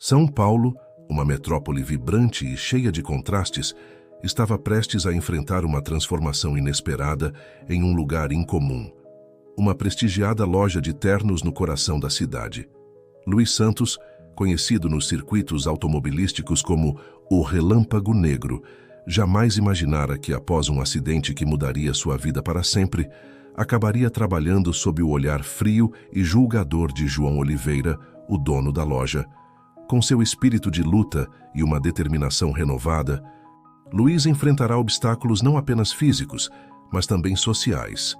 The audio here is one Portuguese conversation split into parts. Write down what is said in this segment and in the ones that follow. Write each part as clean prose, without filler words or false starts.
São Paulo, uma metrópole vibrante e cheia de contrastes, estava prestes a enfrentar uma transformação inesperada em um lugar incomum. Uma prestigiada loja de ternos no coração da cidade. Luís Santos, conhecido nos circuitos automobilísticos como o Relâmpago Negro, jamais imaginara que após um acidente que mudaria sua vida para sempre, acabaria trabalhando sob o olhar frio e julgador de João Oliveira, o dono da loja. Com seu espírito de luta e uma determinação renovada, Luís enfrentará obstáculos não apenas físicos, mas também sociais.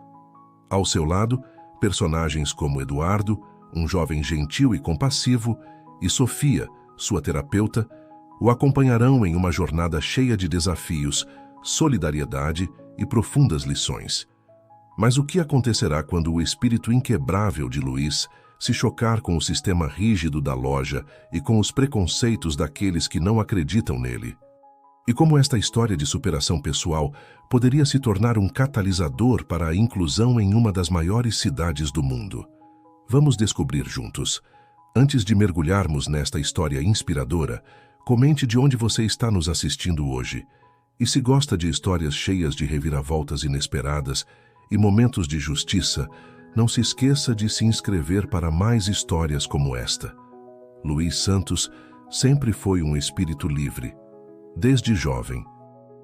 Ao seu lado, personagens como Eduardo, um jovem gentil e compassivo, e Sofia, sua terapeuta, o acompanharão em uma jornada cheia de desafios, solidariedade e profundas lições. Mas o que acontecerá quando o espírito inquebrável de Luís se chocar com o sistema rígido da loja e com os preconceitos daqueles que não acreditam nele? E como esta história de superação pessoal poderia se tornar um catalisador para a inclusão em uma das maiores cidades do mundo? Vamos descobrir juntos. Antes de mergulharmos nesta história inspiradora, comente de onde você está nos assistindo hoje. E se gosta de histórias cheias de reviravoltas inesperadas e momentos de justiça, não se esqueça de se inscrever para mais histórias como esta. Luís Santos sempre foi um espírito livre. Desde jovem,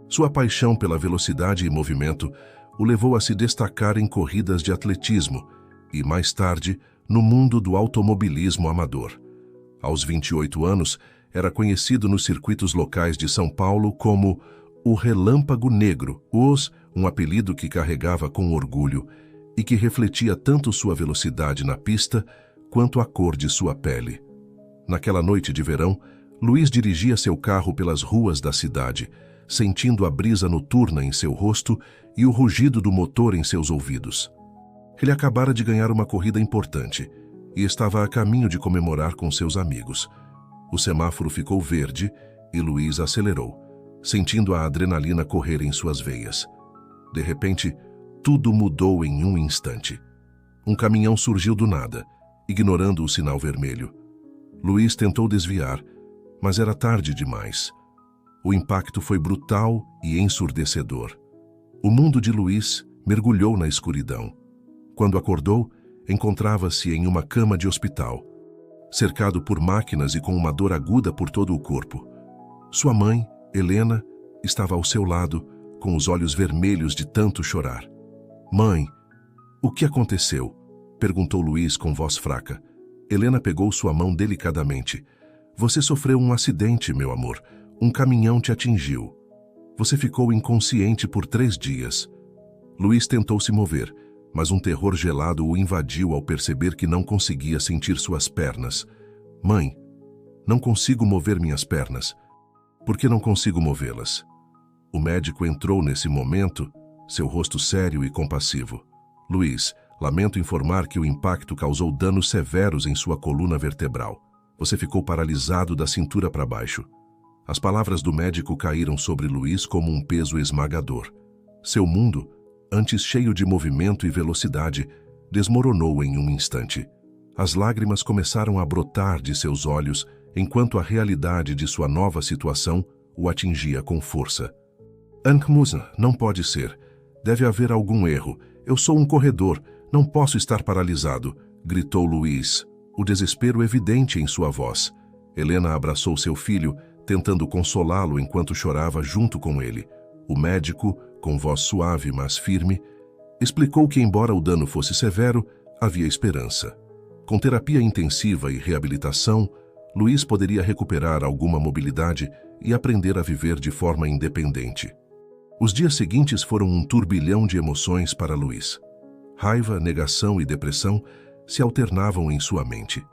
sua paixão pela velocidade e movimento o levou a se destacar em corridas de atletismo e, mais tarde, no mundo do automobilismo amador. Aos 28 anos, era conhecido nos circuitos locais de São Paulo como o Relâmpago Negro, um apelido que carregava com orgulho e que refletia tanto sua velocidade na pista quanto a cor de sua pele. Naquela noite de verão, Luís dirigia seu carro pelas ruas da cidade, sentindo a brisa noturna em seu rosto e o rugido do motor em seus ouvidos. Ele acabara de ganhar uma corrida importante e estava a caminho de comemorar com seus amigos. O semáforo ficou verde e Luís acelerou, sentindo a adrenalina correr em suas veias. De repente, tudo mudou em um instante. Um caminhão surgiu do nada, ignorando o sinal vermelho. Luís tentou desviar, mas era tarde demais. O impacto foi brutal e ensurdecedor. O mundo de Luís mergulhou na escuridão. Quando acordou, encontrava-se em uma cama de hospital, cercado por máquinas e com uma dor aguda por todo o corpo. Sua mãe, Helena, estava ao seu lado, com os olhos vermelhos de tanto chorar. "Mãe, o que aconteceu?" perguntou Luís com voz fraca. Helena pegou sua mão delicadamente. "Você sofreu um acidente, meu amor. Um caminhão te atingiu. Você ficou inconsciente por 3 dias." Luís tentou se mover, mas um terror gelado o invadiu ao perceber que não conseguia sentir suas pernas. "Mãe, não consigo mover minhas pernas." "Por que não consigo movê-las?" O médico entrou nesse momento, seu rosto sério e compassivo. "Luís, lamento informar que o impacto causou danos severos em sua coluna vertebral. Você ficou paralisado da cintura para baixo." As palavras do médico caíram sobre Luís como um peso esmagador. Seu mundo, antes cheio de movimento e velocidade, desmoronou em um instante. As lágrimas começaram a brotar de seus olhos, enquanto a realidade de sua nova situação o atingia com força. "Ankmusa, não pode ser. Deve haver algum erro. Eu sou um corredor, não posso estar paralisado", gritou Luís, o desespero evidente em sua voz. Helena abraçou seu filho, tentando consolá-lo enquanto chorava junto com ele. O médico, com voz suave mas firme, explicou que, embora o dano fosse severo, havia esperança. Com terapia intensiva e reabilitação, Luís poderia recuperar alguma mobilidade e aprender a viver de forma independente. Os dias seguintes foram um turbilhão de emoções para Luís. Raiva, negação e depressão se alternavam em sua mente.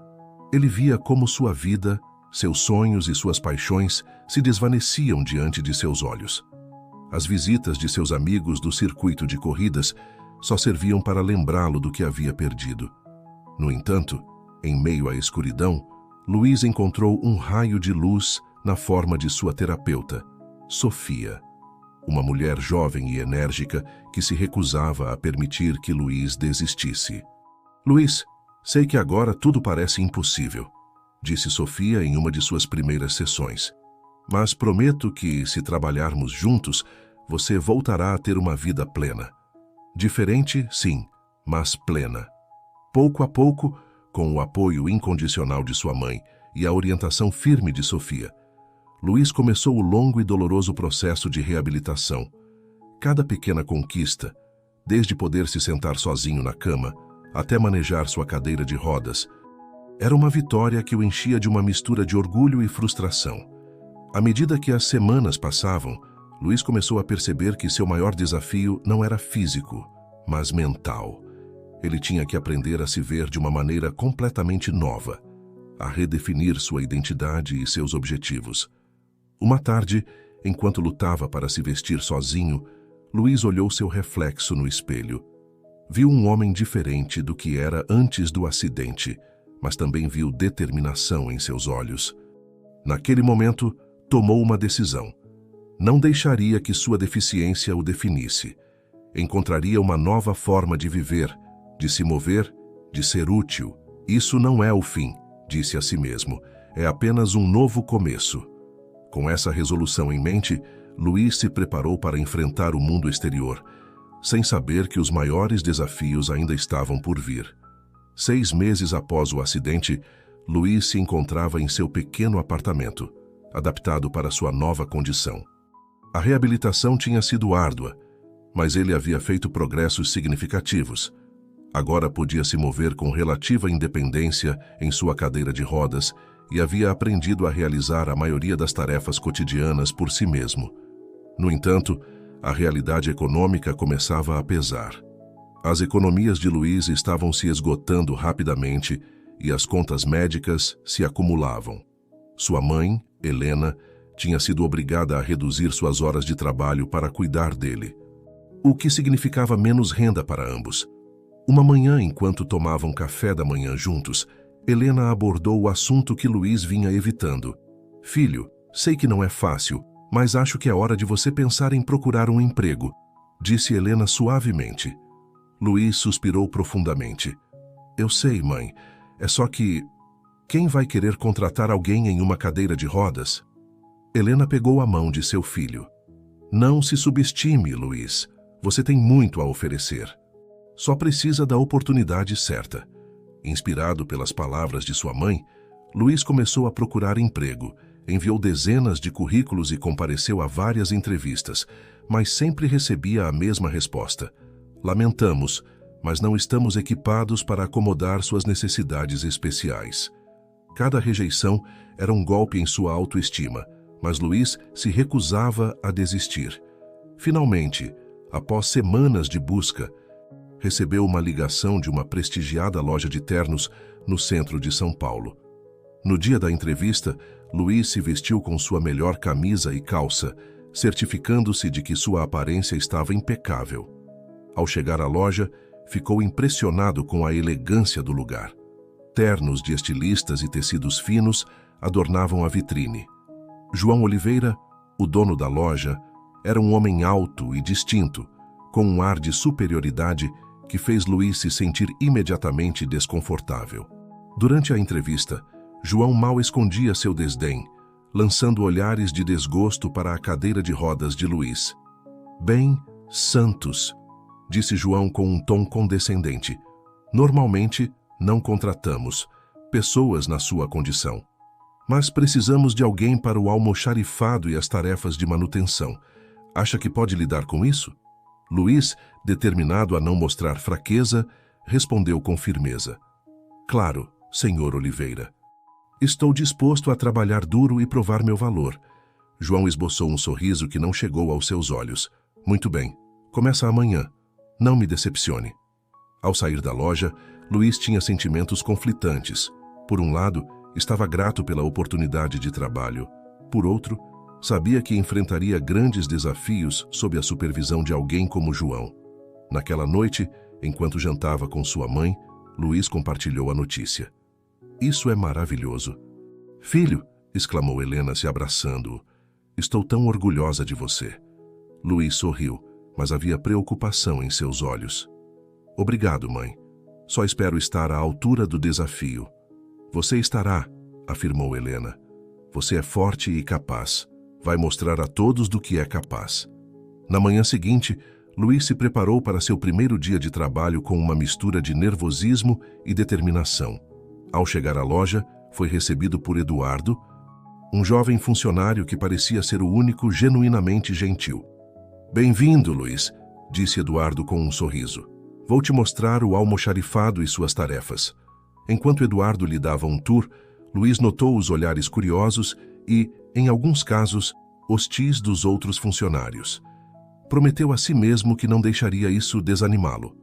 Ele via como sua vida, seus sonhos e suas paixões se desvaneciam diante de seus olhos. As visitas de seus amigos do circuito de corridas só serviam para lembrá-lo do que havia perdido. No entanto, em meio à escuridão, Luís encontrou um raio de luz na forma de sua terapeuta, Sofia, uma mulher jovem e enérgica que se recusava a permitir que Luís desistisse. "Luís, sei que agora tudo parece impossível", disse Sofia em uma de suas primeiras sessões. Mas prometo que, se trabalharmos juntos, você voltará a ter uma vida plena. Diferente, sim, mas plena. Pouco a pouco, com o apoio incondicional de sua mãe e a orientação firme de Sofia, Luiz começou o longo e doloroso processo de reabilitação. Cada pequena conquista, desde poder se sentar sozinho na cama até manejar sua cadeira de rodas, era uma vitória que o enchia de uma mistura de orgulho e frustração. À medida que as semanas passavam, Luiz começou a perceber que seu maior desafio não era físico, mas mental. Ele tinha que aprender a se ver de uma maneira completamente nova, a redefinir sua identidade e seus objetivos. Uma tarde, enquanto lutava para se vestir sozinho, Luiz olhou seu reflexo no espelho. Viu um homem diferente do que era antes do acidente, mas também viu determinação em seus olhos. Naquele momento, tomou uma decisão. Não deixaria que sua deficiência o definisse. Encontraria uma nova forma de viver, de se mover, de ser útil. Isso não é o fim, disse a si mesmo. É apenas um novo começo. Com essa resolução em mente, Luiz se preparou para enfrentar o mundo exterior, sem saber que os maiores desafios ainda estavam por vir. 6 meses após o acidente, Luiz se encontrava em seu pequeno apartamento, adaptado para sua nova condição. A reabilitação tinha sido árdua, mas ele havia feito progressos significativos. Agora podia se mover com relativa independência em sua cadeira de rodas e havia aprendido a realizar a maioria das tarefas cotidianas por si mesmo. No entanto, a realidade econômica começava a pesar. As economias de Luiz estavam se esgotando rapidamente e as contas médicas se acumulavam. Sua mãe, Helena, tinha sido obrigada a reduzir suas horas de trabalho para cuidar dele, o que significava menos renda para ambos. Uma manhã, enquanto tomavam café da manhã juntos, Helena abordou o assunto que Luiz vinha evitando. Filho, sei que não é fácil, mas acho que é hora de você pensar em procurar um emprego, disse Helena suavemente. Luiz suspirou profundamente. Eu sei, mãe, é só que... Quem vai querer contratar alguém em uma cadeira de rodas? Helena pegou a mão de seu filho. Não se subestime, Luiz. Você tem muito a oferecer. Só precisa da oportunidade certa. Inspirado pelas palavras de sua mãe, Luiz começou a procurar emprego, enviou dezenas de currículos e compareceu a várias entrevistas, mas sempre recebia a mesma resposta. Lamentamos, mas não estamos equipados para acomodar suas necessidades especiais. Cada rejeição era um golpe em sua autoestima, mas Luiz se recusava a desistir. Finalmente, após semanas de busca, recebeu uma ligação de uma prestigiada loja de ternos no centro de São Paulo. No dia da entrevista, Luiz se vestiu com sua melhor camisa e calça, certificando-se de que sua aparência estava impecável. Ao chegar à loja, ficou impressionado com a elegância do lugar. Ternos de estilistas e tecidos finos adornavam a vitrine. João Oliveira, o dono da loja, era um homem alto e distinto, com um ar de superioridade que fez Luiz se sentir imediatamente desconfortável. Durante a entrevista, João mal escondia seu desdém, lançando olhares de desgosto para a cadeira de rodas de Luiz. Bem, Santos, disse João com um tom condescendente. Normalmente, não contratamos pessoas na sua condição. Mas precisamos de alguém para o almoxarifado e as tarefas de manutenção. Acha que pode lidar com isso? Luiz, determinado a não mostrar fraqueza, respondeu com firmeza. Claro, senhor Oliveira. Estou disposto a trabalhar duro e provar meu valor. João esboçou um sorriso que não chegou aos seus olhos. Muito bem, começa amanhã. Não me decepcione. Ao sair da loja, Luiz tinha sentimentos conflitantes. Por um lado, estava grato pela oportunidade de trabalho. Por outro, sabia que enfrentaria grandes desafios sob a supervisão de alguém como João. Naquela noite, enquanto jantava com sua mãe, Luiz compartilhou a notícia. Isso é maravilhoso. Filho, exclamou Helena se abraçando-o, estou tão orgulhosa de você. Luiz sorriu, mas havia preocupação em seus olhos. Obrigado, mãe. Só espero estar à altura do desafio. Você estará, afirmou Helena. Você é forte e capaz. Vai mostrar a todos do que é capaz. Na manhã seguinte, Luiz se preparou para seu primeiro dia de trabalho com uma mistura de nervosismo e determinação. Ao chegar à loja, foi recebido por Eduardo, um jovem funcionário que parecia ser o único genuinamente gentil. Bem-vindo, Luiz, disse Eduardo com um sorriso. Vou te mostrar o almoxarifado e suas tarefas. Enquanto Eduardo lhe dava um tour, Luiz notou os olhares curiosos e, em alguns casos, hostis dos outros funcionários. Prometeu a si mesmo que não deixaria isso desanimá-lo.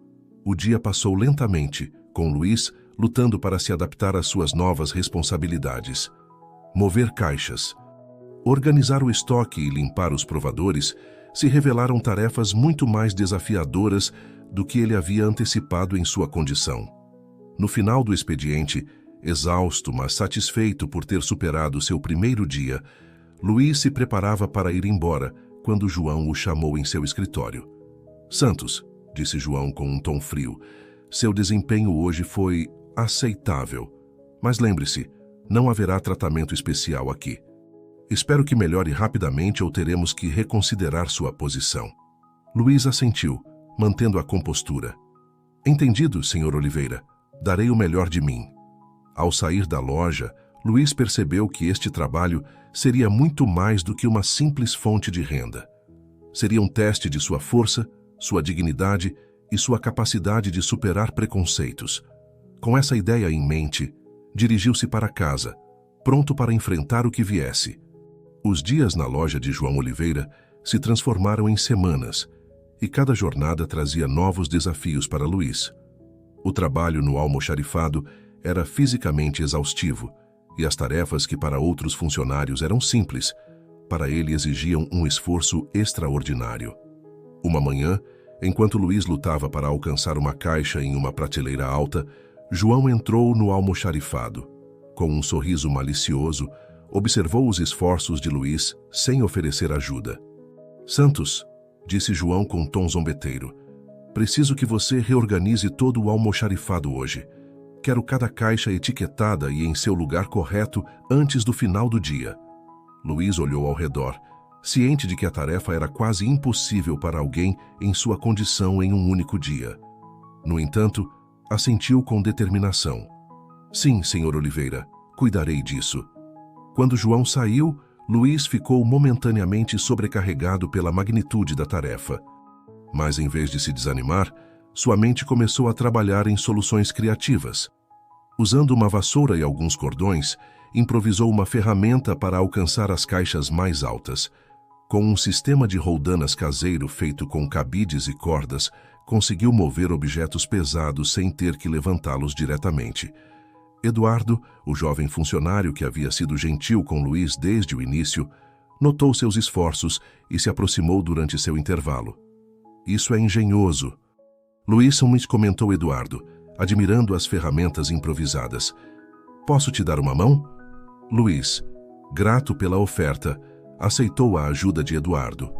O dia passou lentamente, com Luiz lutando para se adaptar às suas novas responsabilidades. Mover caixas, organizar o estoque e limpar os provadores se revelaram tarefas muito mais desafiadoras do que ele havia antecipado em sua condição. No final do expediente, exausto, mas satisfeito por ter superado seu primeiro dia, Luiz se preparava para ir embora quando João o chamou em seu escritório. Santos, disse João com um tom frio, seu desempenho hoje foi aceitável. Mas lembre-se, não haverá tratamento especial aqui. Espero que melhore rapidamente ou teremos que reconsiderar sua posição. Luiz assentiu, mantendo a compostura. Entendido, Sr. Oliveira. Darei o melhor de mim. Ao sair da loja, Luiz percebeu que este trabalho seria muito mais do que uma simples fonte de renda. Seria um teste de sua força, sua dignidade e sua capacidade de superar preconceitos. Com essa ideia em mente, dirigiu-se para casa, pronto para enfrentar o que viesse. Os dias na loja de João Oliveira se transformaram em semanas, e cada jornada trazia novos desafios para Luiz. O trabalho no almoxarifado era fisicamente exaustivo, e as tarefas que para outros funcionários eram simples, para ele exigiam um esforço extraordinário. Uma manhã, enquanto Luiz lutava para alcançar uma caixa em uma prateleira alta, João entrou no almoxarifado. Com um sorriso malicioso, observou os esforços de Luiz sem oferecer ajuda. Santos, disse João com tom zombeteiro, preciso que você reorganize todo o almoxarifado hoje. Quero cada caixa etiquetada e em seu lugar correto antes do final do dia. Luiz olhou ao redor, ciente de que a tarefa era quase impossível para alguém em sua condição em um único dia. No entanto, assentiu com determinação. Sim, Sr. Oliveira, cuidarei disso. Quando João saiu, Luiz ficou momentaneamente sobrecarregado pela magnitude da tarefa. Mas em vez de se desanimar, sua mente começou a trabalhar em soluções criativas. Usando uma vassoura e alguns cordões, improvisou uma ferramenta para alcançar as caixas mais altas. Com um sistema de roldanas caseiro feito com cabides e cordas, conseguiu mover objetos pesados sem ter que levantá-los diretamente. Eduardo, o jovem funcionário que havia sido gentil com Luiz desde o início, notou seus esforços e se aproximou durante seu intervalo. Isso é engenhoso. Luiz comentou Eduardo, admirando as ferramentas improvisadas. Posso te dar uma mão? Luiz, grato pela oferta, aceitou a ajuda de Eduardo.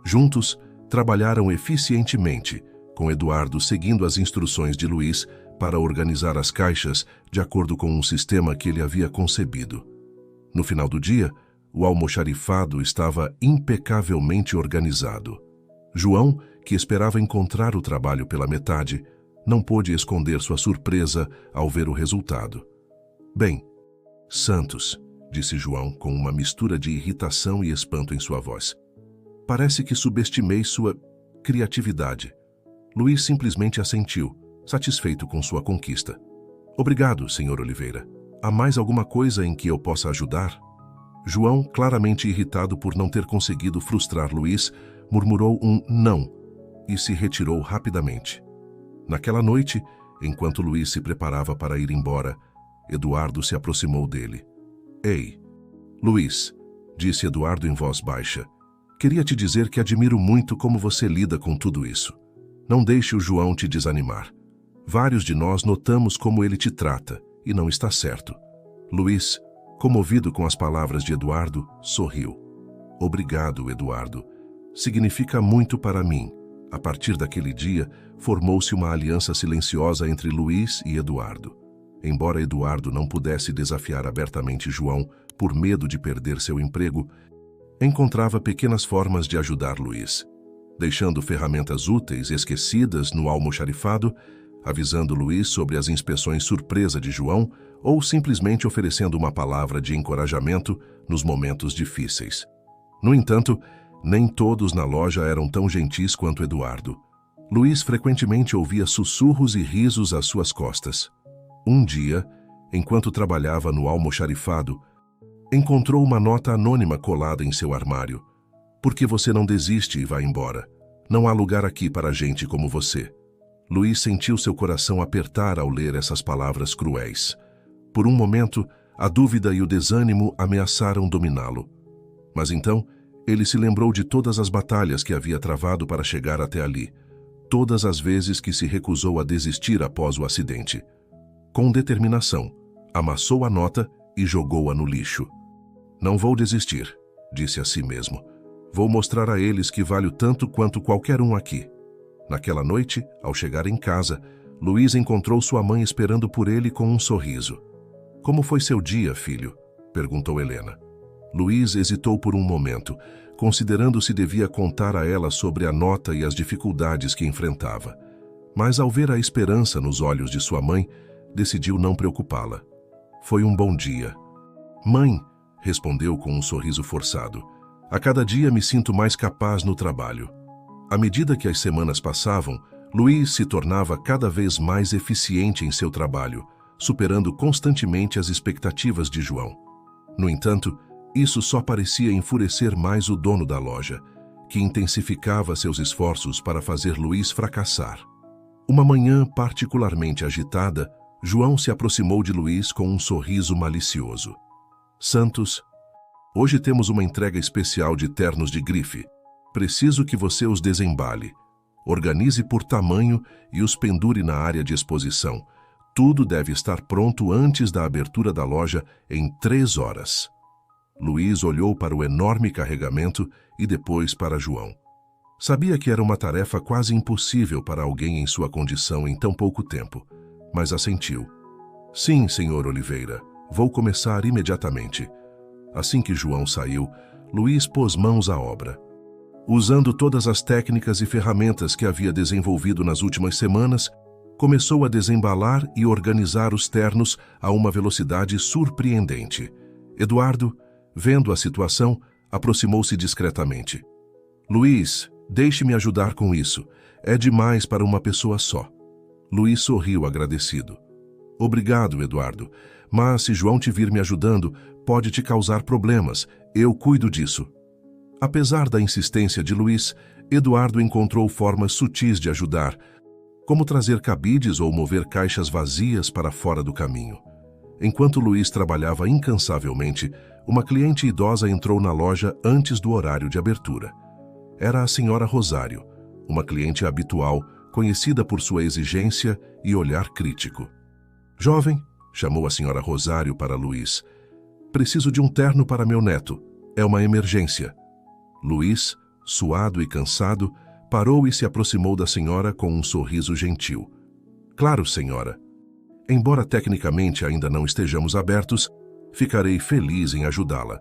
Juntos, trabalharam eficientemente, com Eduardo seguindo as instruções de Luiz para organizar as caixas de acordo com um sistema que ele havia concebido. No final do dia, o almoxarifado estava impecavelmente organizado. João, que esperava encontrar o trabalho pela metade, não pôde esconder sua surpresa ao ver o resultado. Bem, Santos, disse João com uma mistura de irritação e espanto em sua voz. Parece que subestimei sua criatividade. Luiz simplesmente assentiu, satisfeito com sua conquista. Obrigado, Sr. Oliveira. Há mais alguma coisa em que eu possa ajudar? João, claramente irritado por não ter conseguido frustrar Luiz, murmurou um não e se retirou rapidamente. Naquela noite, enquanto Luiz se preparava para ir embora, Eduardo se aproximou dele. Ei, Luiz, disse Eduardo em voz baixa, queria te dizer que admiro muito como você lida com tudo isso. Não deixe o João te desanimar. Vários de nós notamos como ele te trata, e não está certo. Luiz, comovido com as palavras de Eduardo, sorriu. Obrigado, Eduardo. Significa muito para mim. A partir daquele dia, formou-se uma aliança silenciosa entre Luiz e Eduardo. Embora Eduardo não pudesse desafiar abertamente João por medo de perder seu emprego, encontrava pequenas formas de ajudar Luiz, deixando ferramentas úteis esquecidas no almoxarifado, avisando Luiz sobre as inspeções surpresa de João ou simplesmente oferecendo uma palavra de encorajamento nos momentos difíceis. No entanto, nem todos na loja eram tão gentis quanto Eduardo. Luiz frequentemente ouvia sussurros e risos às suas costas. Um dia, enquanto trabalhava no almoxarifado, encontrou uma nota anônima colada em seu armário. "Por que você não desiste e vai embora? Não há lugar aqui para gente como você." Luiz sentiu seu coração apertar ao ler essas palavras cruéis. Por um momento, a dúvida e o desânimo ameaçaram dominá-lo. Mas então, ele se lembrou de todas as batalhas que havia travado para chegar até ali, todas as vezes que se recusou a desistir após o acidente. Com determinação, amassou a nota e jogou-a no lixo. "Não vou desistir", disse a si mesmo. "Vou mostrar a eles que valho tanto quanto qualquer um aqui." Naquela noite, ao chegar em casa, Luiz encontrou sua mãe esperando por ele com um sorriso. "Como foi seu dia, filho?" perguntou Helena. Luiz hesitou por um momento, considerando se devia contar a ela sobre a nota e as dificuldades que enfrentava. Mas ao ver a esperança nos olhos de sua mãe, decidiu não preocupá-la. "Foi um bom dia." "Mãe", respondeu com um sorriso forçado, "a cada dia me sinto mais capaz no trabalho." À medida que as semanas passavam, Luiz se tornava cada vez mais eficiente em seu trabalho, superando constantemente as expectativas de João. No entanto, isso só parecia enfurecer mais o dono da loja, que intensificava seus esforços para fazer Luiz fracassar. Uma manhã particularmente agitada, João se aproximou de Luiz com um sorriso malicioso. "Santos, hoje temos uma entrega especial de ternos de grife. Preciso que você os desembale. Organize por tamanho e os pendure na área de exposição. Tudo deve estar pronto antes da abertura da loja em 3 horas." Luiz olhou para o enorme carregamento e depois para João. Sabia que era uma tarefa quase impossível para alguém em sua condição em tão pouco tempo, mas assentiu. "Sim, senhor Oliveira, vou começar imediatamente." Assim que João saiu, Luiz pôs mãos à obra. Usando todas as técnicas e ferramentas que havia desenvolvido nas últimas semanas, começou a desembalar e organizar os ternos a uma velocidade surpreendente. Eduardo, vendo a situação, aproximou-se discretamente. "Luiz, deixe-me ajudar com isso. É demais para uma pessoa só." Luiz sorriu agradecido. "Obrigado, Eduardo, mas se João te vir me ajudando, pode te causar problemas. Eu cuido disso." Apesar da insistência de Luiz, Eduardo encontrou formas sutis de ajudar, como trazer cabides ou mover caixas vazias para fora do caminho. Enquanto Luiz trabalhava incansavelmente, uma cliente idosa entrou na loja antes do horário de abertura. Era a senhora Rosário, uma cliente habitual, conhecida por sua exigência e olhar crítico. "Jovem", chamou a senhora Rosário para Luiz, "preciso de um terno para meu neto. É uma emergência." Luiz, suado e cansado, parou e se aproximou da senhora com um sorriso gentil. "Claro, senhora. Embora tecnicamente ainda não estejamos abertos, ficarei feliz em ajudá-la."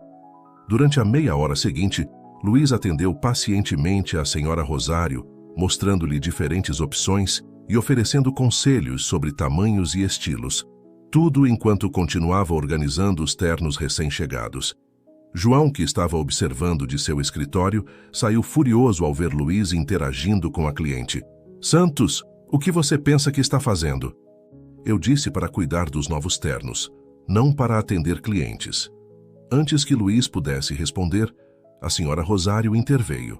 Durante a meia hora seguinte, Luiz atendeu pacientemente a senhora Rosário, mostrando-lhe diferentes opções e oferecendo conselhos sobre tamanhos e estilos, tudo enquanto continuava organizando os ternos recém-chegados. João, que estava observando de seu escritório, saiu furioso ao ver Luiz interagindo com a cliente. "Santos, o que você pensa que está fazendo?" "Eu disse para cuidar dos novos ternos, não para atender clientes." Antes que Luiz pudesse responder, a senhora Rosário interveio.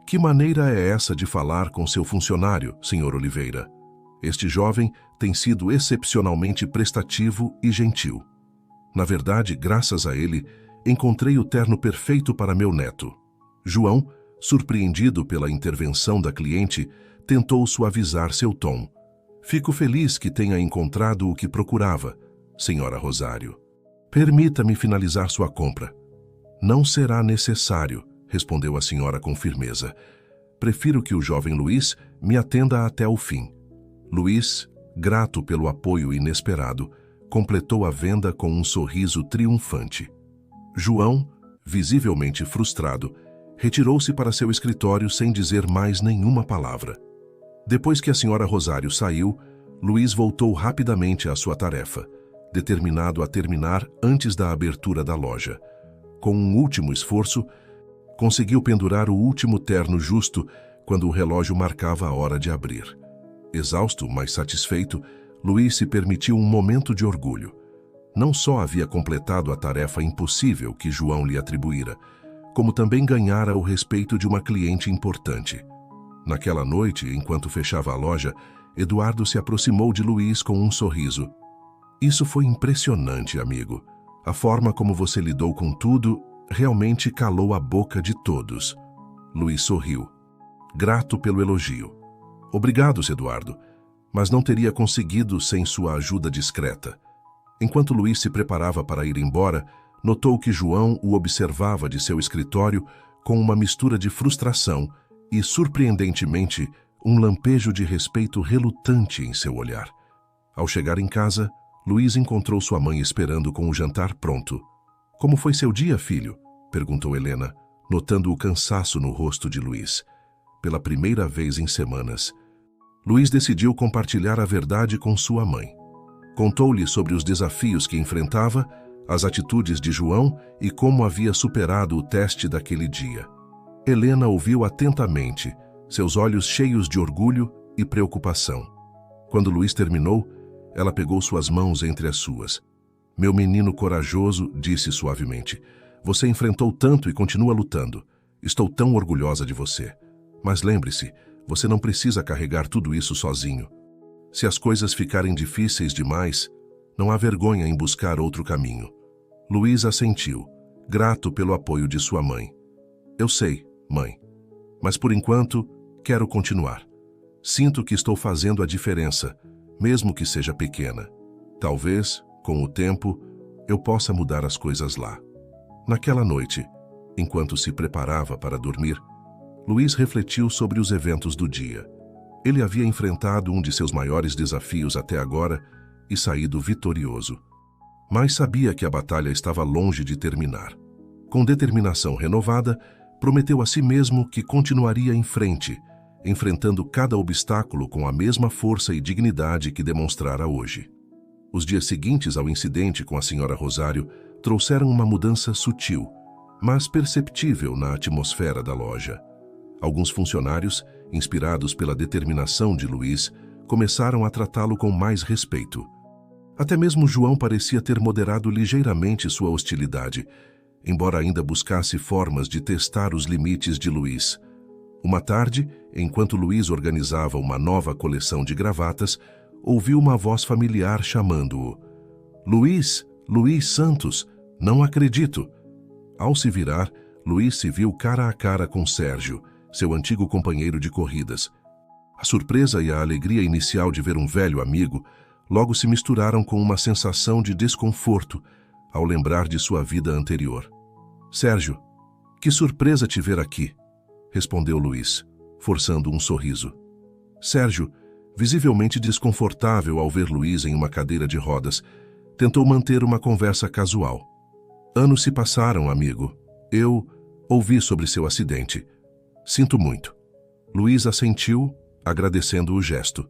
"Que maneira é essa de falar com seu funcionário, senhor Oliveira? Este jovem tem sido excepcionalmente prestativo e gentil. Na verdade, graças a ele, encontrei o terno perfeito para meu neto." João, surpreendido pela intervenção da cliente, tentou suavizar seu tom. "Fico feliz que tenha encontrado o que procurava, senhora Rosário. Permita-me finalizar sua compra." "Não será necessário", respondeu a senhora com firmeza. "Prefiro que o jovem Luiz me atenda até o fim." Luiz, grato pelo apoio inesperado, completou a venda com um sorriso triunfante. João, visivelmente frustrado, retirou-se para seu escritório sem dizer mais nenhuma palavra. Depois que a senhora Rosário saiu, Luiz voltou rapidamente à sua tarefa, determinado a terminar antes da abertura da loja. Com um último esforço, conseguiu pendurar o último terno justo quando o relógio marcava a hora de abrir. Exausto, mas satisfeito, Luiz se permitiu um momento de orgulho. Não só havia completado a tarefa impossível que João lhe atribuíra, como também ganhara o respeito de uma cliente importante. Naquela noite, enquanto fechava a loja, Eduardo se aproximou de Luiz com um sorriso. Isso foi impressionante, amigo. A forma como você lidou com tudo realmente calou a boca de todos. Luiz sorriu, grato pelo elogio. Obrigado, Eduardo, mas não teria conseguido sem sua ajuda discreta. Enquanto Luiz se preparava para ir embora, notou que João o observava de seu escritório com uma mistura de frustração e, surpreendentemente, um lampejo de respeito relutante em seu olhar. Ao chegar em casa, Luiz encontrou sua mãe esperando com o jantar pronto. — Como foi seu dia, filho? Perguntou Helena, notando o cansaço no rosto de Luiz. Pela primeira vez em semanas, Luiz decidiu compartilhar a verdade com sua mãe. Contou-lhe sobre os desafios que enfrentava, as atitudes de João e como havia superado o teste daquele dia. Helena ouviu atentamente, seus olhos cheios de orgulho e preocupação. Quando Luiz terminou, ela pegou suas mãos entre as suas. — Meu menino corajoso, disse suavemente, você enfrentou tanto e continua lutando. Estou tão orgulhosa de você. Mas lembre-se, você não precisa carregar tudo isso sozinho. Se as coisas ficarem difíceis demais, não há vergonha em buscar outro caminho. Luiz assentiu, grato pelo apoio de sua mãe. Eu sei, mãe, mas por enquanto quero continuar. Sinto que estou fazendo a diferença, mesmo que seja pequena. Talvez, com o tempo, eu possa mudar as coisas lá. Naquela noite, enquanto se preparava para dormir, Luiz refletiu sobre os eventos do dia. Ele havia enfrentado um de seus maiores desafios até agora e saído vitorioso. Mas sabia que a batalha estava longe de terminar. Com determinação renovada, prometeu a si mesmo que continuaria em frente, enfrentando cada obstáculo com a mesma força e dignidade que demonstrara hoje. Os dias seguintes ao incidente com a senhora Rosário trouxeram uma mudança sutil, mas perceptível na atmosfera da loja. Alguns funcionários, inspirados pela determinação de Luiz, começaram a tratá-lo com mais respeito. Até mesmo João parecia ter moderado ligeiramente sua hostilidade, embora ainda buscasse formas de testar os limites de Luiz. Uma tarde, enquanto Luiz organizava uma nova coleção de gravatas, ouviu uma voz familiar chamando-o. — Luiz, Luiz Santos, não acredito! Ao se virar, Luiz se viu cara a cara com Sérgio, seu antigo companheiro de corridas. A surpresa e a alegria inicial de ver um velho amigo logo se misturaram com uma sensação de desconforto ao lembrar de sua vida anterior. — Sérgio, que surpresa te ver aqui! Respondeu Luiz, forçando um sorriso. Sérgio, visivelmente desconfortável ao ver Luiz em uma cadeira de rodas, tentou manter uma conversa casual. — Anos se passaram, amigo. Eu ouvi sobre seu acidente. Sinto muito. Luiz assentiu, agradecendo o gesto.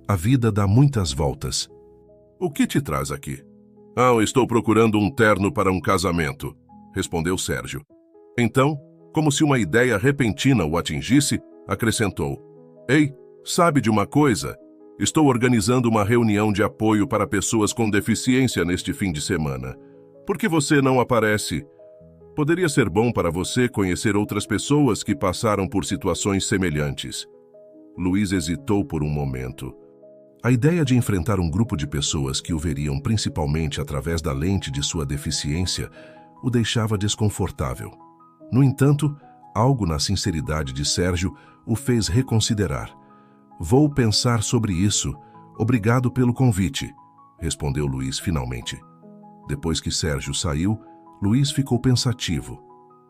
A vida dá muitas voltas. — O que te traz aqui? — Ah, estou procurando um terno para um casamento, respondeu Sérgio. Então, como se uma ideia repentina o atingisse, acrescentou. — Ei, sabe de uma coisa? Estou organizando uma reunião de apoio para pessoas com deficiência neste fim de semana. Por que você não aparece? Poderia ser bom para você conhecer outras pessoas que passaram por situações semelhantes. Luiz hesitou por um momento. A ideia de enfrentar um grupo de pessoas que o veriam principalmente através da lente de sua deficiência o deixava desconfortável. No entanto, algo na sinceridade de Sérgio o fez reconsiderar. — Vou pensar sobre isso. Obrigado pelo convite, respondeu Luiz finalmente. Depois que Sérgio saiu, Luiz ficou pensativo.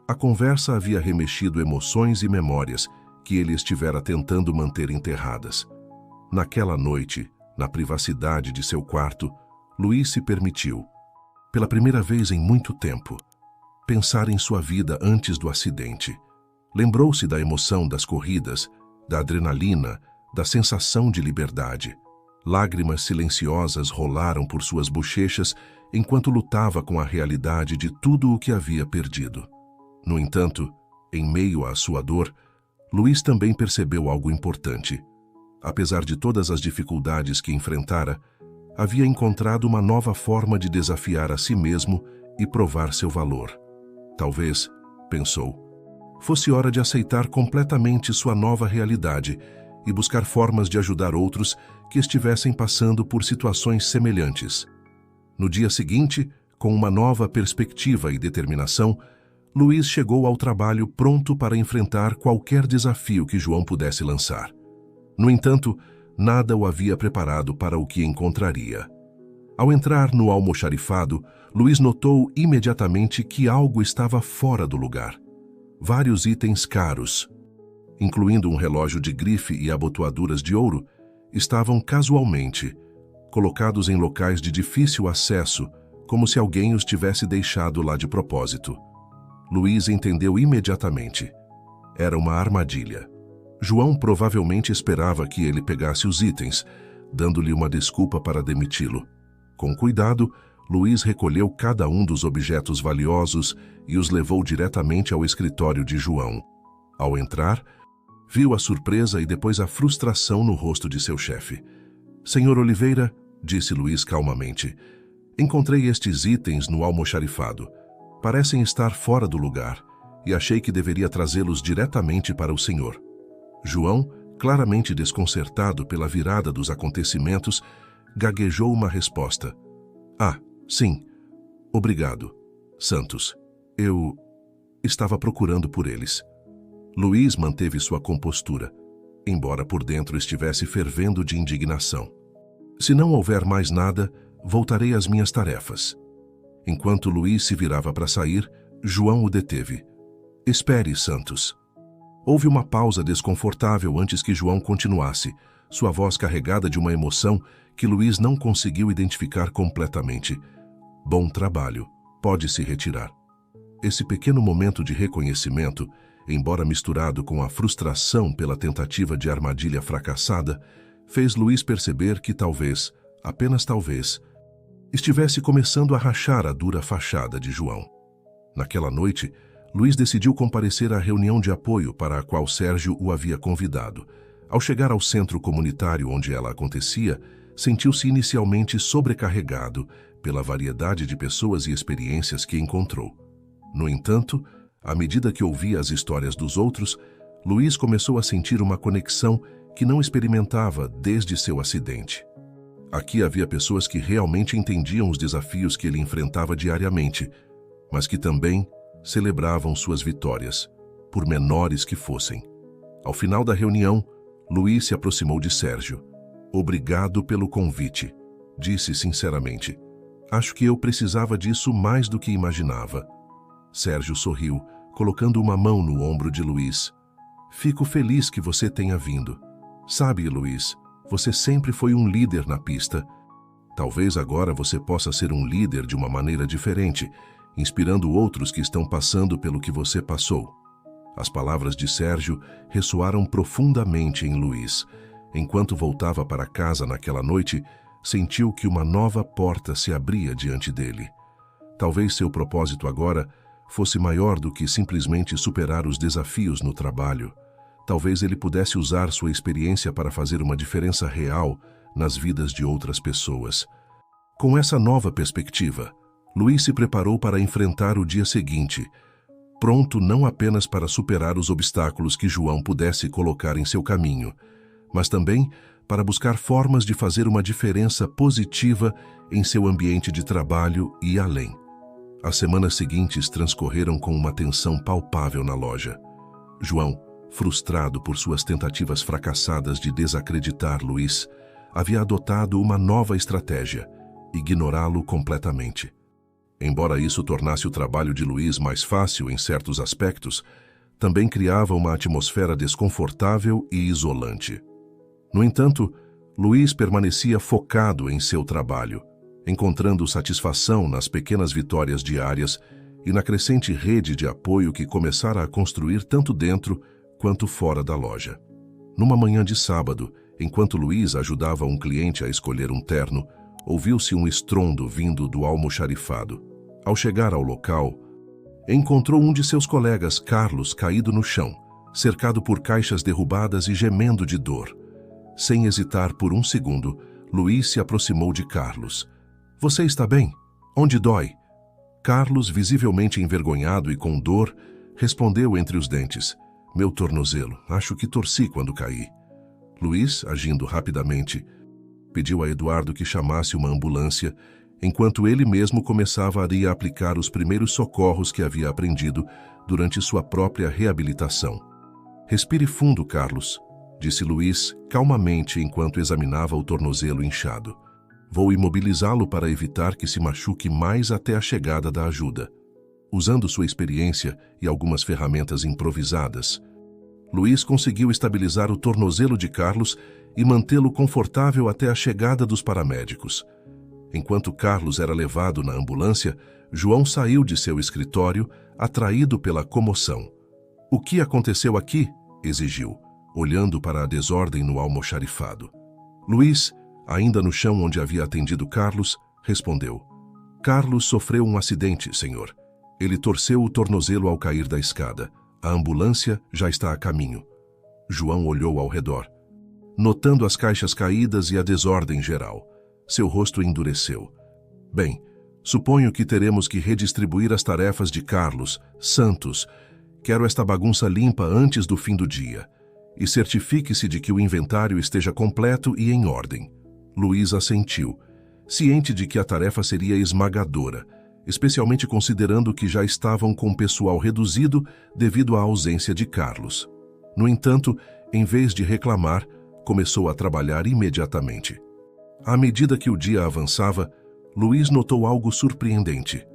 A conversa havia remexido emoções e memórias que ele estivera tentando manter enterradas. Naquela noite, na privacidade de seu quarto, Luiz se permitiu, pela primeira vez em muito tempo, pensar em sua vida antes do acidente. Lembrou-se da emoção das corridas, da adrenalina, da sensação de liberdade. Lágrimas silenciosas rolaram por suas bochechas enquanto lutava com a realidade de tudo o que havia perdido. No entanto, em meio à sua dor, Luiz também percebeu algo importante. Apesar de todas as dificuldades que enfrentara, havia encontrado uma nova forma de desafiar a si mesmo e provar seu valor. Talvez, pensou, fosse hora de aceitar completamente sua nova realidade e buscar formas de ajudar outros que estivessem passando por situações semelhantes. No dia seguinte, com uma nova perspectiva e determinação, Luiz chegou ao trabalho pronto para enfrentar qualquer desafio que João pudesse lançar. No entanto, nada o havia preparado para o que encontraria. Ao entrar no almoxarifado, Luiz notou imediatamente que algo estava fora do lugar. Vários itens caros, incluindo um relógio de grife e abotoaduras de ouro, estavam casualmente colocados em locais de difícil acesso, como se alguém os tivesse deixado lá de propósito. Luiz entendeu imediatamente. Era uma armadilha. João provavelmente esperava que ele pegasse os itens, dando-lhe uma desculpa para demiti-lo. Com cuidado, Luiz recolheu cada um dos objetos valiosos e os levou diretamente ao escritório de João. Ao entrar, viu a surpresa e depois a frustração no rosto de seu chefe. "Senhor Oliveira", disse Luiz calmamente, "encontrei estes itens no almoxarifado. Parecem estar fora do lugar e achei que deveria trazê-los diretamente para o senhor." João, claramente desconcertado pela virada dos acontecimentos, gaguejou uma resposta. "Ah, sim. Obrigado, Santos. Eu estava procurando por eles." Luiz manteve sua compostura, embora por dentro estivesse fervendo de indignação. "Se não houver mais nada, voltarei às minhas tarefas." Enquanto Luiz se virava para sair, João o deteve. "Espere, Santos." Houve uma pausa desconfortável antes que João continuasse, sua voz carregada de uma emoção que Luiz não conseguiu identificar completamente. "Bom trabalho. Pode se retirar." Esse pequeno momento de reconhecimento, embora misturado com a frustração pela tentativa de armadilha fracassada, fez Luiz perceber que talvez, apenas talvez, estivesse começando a rachar a dura fachada de João. Naquela noite, Luiz decidiu comparecer à reunião de apoio para a qual Sérgio o havia convidado. Ao chegar ao centro comunitário onde ela acontecia, sentiu-se inicialmente sobrecarregado pela variedade de pessoas e experiências que encontrou. No entanto, à medida que ouvia as histórias dos outros, Luiz começou a sentir uma conexão que não experimentava desde seu acidente. Aqui havia pessoas que realmente entendiam os desafios que ele enfrentava diariamente, mas que também celebravam suas vitórias, por menores que fossem. Ao final da reunião, Luiz se aproximou de Sérgio. "Obrigado pelo convite", disse sinceramente. "Acho que eu precisava disso mais do que imaginava." Sérgio sorriu, colocando uma mão no ombro de Luiz. "Fico feliz que você tenha vindo. Sabe, Luiz, você sempre foi um líder na pista. Talvez agora você possa ser um líder de uma maneira diferente, inspirando outros que estão passando pelo que você passou." As palavras de Sérgio ressoaram profundamente em Luiz. Enquanto voltava para casa naquela noite, sentiu que uma nova porta se abria diante dele. Talvez seu propósito agora fosse maior do que simplesmente superar os desafios no trabalho. Talvez ele pudesse usar sua experiência para fazer uma diferença real nas vidas de outras pessoas. Com essa nova perspectiva, Luiz se preparou para enfrentar o dia seguinte, pronto não apenas para superar os obstáculos que João pudesse colocar em seu caminho, mas também para buscar formas de fazer uma diferença positiva em seu ambiente de trabalho e além. As semanas seguintes transcorreram com uma tensão palpável na loja. João, frustrado por suas tentativas fracassadas de desacreditar Luiz, havia adotado uma nova estratégia: ignorá-lo completamente. Embora isso tornasse o trabalho de Luiz mais fácil em certos aspectos, também criava uma atmosfera desconfortável e isolante. No entanto, Luiz permanecia focado em seu trabalho. encontrando satisfação nas pequenas vitórias diárias e na crescente rede de apoio que começara a construir tanto dentro quanto fora da loja. Numa manhã de sábado, enquanto Luiz ajudava um cliente a escolher um terno, ouviu-se um estrondo vindo do almoxarifado. Ao chegar ao local, encontrou um de seus colegas, Carlos, caído no chão, cercado por caixas derrubadas e gemendo de dor. Sem hesitar por um segundo, Luiz se aproximou de Carlos. "Você está bem? Onde dói?" Carlos, visivelmente envergonhado e com dor, respondeu entre os dentes: "Meu tornozelo. Acho que torci quando caí." Luiz, agindo rapidamente, pediu a Eduardo que chamasse uma ambulância, enquanto ele mesmo começava a aplicar os primeiros socorros que havia aprendido durante sua própria reabilitação. "Respire fundo, Carlos", disse Luiz calmamente enquanto examinava o tornozelo inchado. "Vou imobilizá-lo para evitar que se machuque mais até a chegada da ajuda." Usando sua experiência e algumas ferramentas improvisadas, Luiz conseguiu estabilizar o tornozelo de Carlos e mantê-lo confortável até a chegada dos paramédicos. Enquanto Carlos era levado na ambulância, João saiu de seu escritório, atraído pela comoção. "O que aconteceu aqui?" exigiu, olhando para a desordem no almoxarifado. Luiz, ainda no chão onde havia atendido Carlos, respondeu: "Carlos sofreu um acidente, senhor. Ele torceu o tornozelo ao cair da escada. A ambulância já está a caminho." João olhou ao redor, notando as caixas caídas e a desordem geral. Seu rosto endureceu. "Bem, suponho que teremos que redistribuir as tarefas de Carlos. Santos, quero esta bagunça limpa antes do fim do dia. E certifique-se de que o inventário esteja completo e em ordem." Luiz assentiu, ciente de que a tarefa seria esmagadora, especialmente considerando que já estavam com pessoal reduzido devido à ausência de Carlos. No entanto, em vez de reclamar, começou a trabalhar imediatamente. À medida que o dia avançava, Luiz notou algo surpreendente.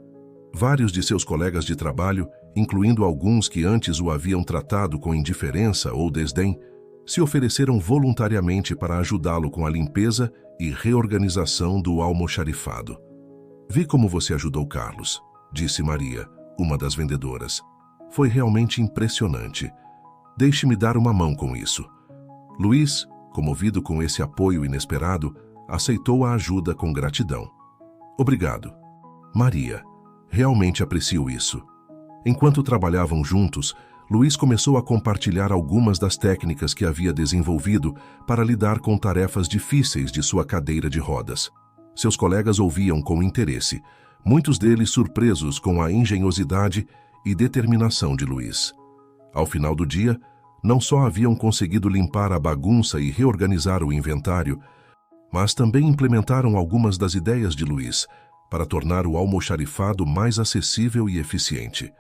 Vários de seus colegas de trabalho, incluindo alguns que antes o haviam tratado com indiferença ou desdém, se ofereceram voluntariamente para ajudá-lo com a limpeza e reorganização do almoxarifado. "Vi como você ajudou Carlos", disse Maria, uma das vendedoras. "Foi realmente impressionante. Deixe-me dar uma mão com isso." Luiz, comovido com esse apoio inesperado, aceitou a ajuda com gratidão. "Obrigado, Maria. Realmente aprecio isso." Enquanto trabalhavam juntos, Luiz começou a compartilhar algumas das técnicas que havia desenvolvido para lidar com tarefas difíceis de sua cadeira de rodas. Seus colegas ouviam com interesse, muitos deles surpresos com a engenhosidade e determinação de Luiz. Ao final do dia, não só haviam conseguido limpar a bagunça e reorganizar o inventário, mas também implementaram algumas das ideias de Luiz para tornar o almoxarifado mais acessível e eficiente.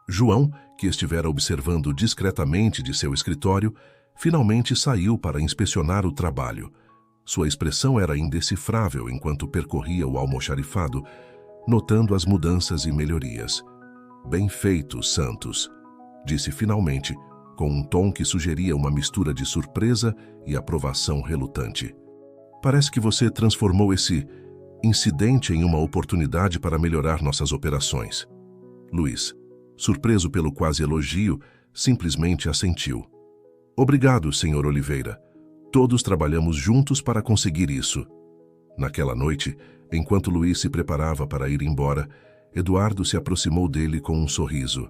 João, que estivera observando discretamente de seu escritório, finalmente saiu para inspecionar o trabalho. Sua expressão era indecifrável enquanto percorria o almoxarifado, notando as mudanças e melhorias. "Bem feito, Santos", disse finalmente, com um tom que sugeria uma mistura de surpresa e aprovação relutante. "Parece que você transformou esse incidente em uma oportunidade para melhorar nossas operações." Luiz, surpreso pelo quase elogio, simplesmente assentiu. "Obrigado, Sr. Oliveira. Todos trabalhamos juntos para conseguir isso." Naquela noite, enquanto Luiz se preparava para ir embora, Eduardo se aproximou dele com um sorriso.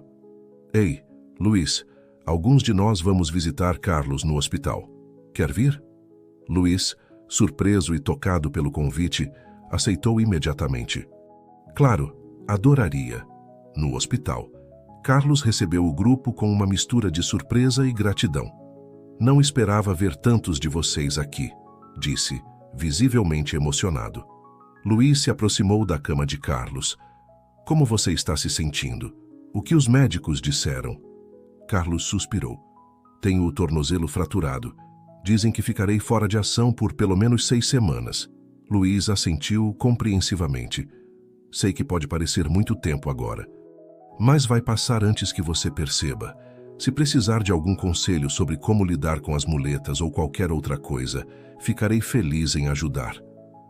"Ei, Luiz, alguns de nós vamos visitar Carlos no hospital. Quer vir?" Luiz, surpreso e tocado pelo convite, aceitou imediatamente. "Claro, adoraria." No hospital, Carlos recebeu o grupo com uma mistura de surpresa e gratidão. "Não esperava ver tantos de vocês aqui", disse, visivelmente emocionado. Luiz se aproximou da cama de Carlos. "Como você está se sentindo? O que os médicos disseram?" Carlos suspirou. "Tenho o tornozelo fraturado. Dizem que ficarei fora de ação por pelo menos 6 semanas. Luiz assentiu compreensivamente. "Sei que pode parecer muito tempo agora, mas vai passar antes que você perceba. Se precisar de algum conselho sobre como lidar com as muletas ou qualquer outra coisa, ficarei feliz em ajudar."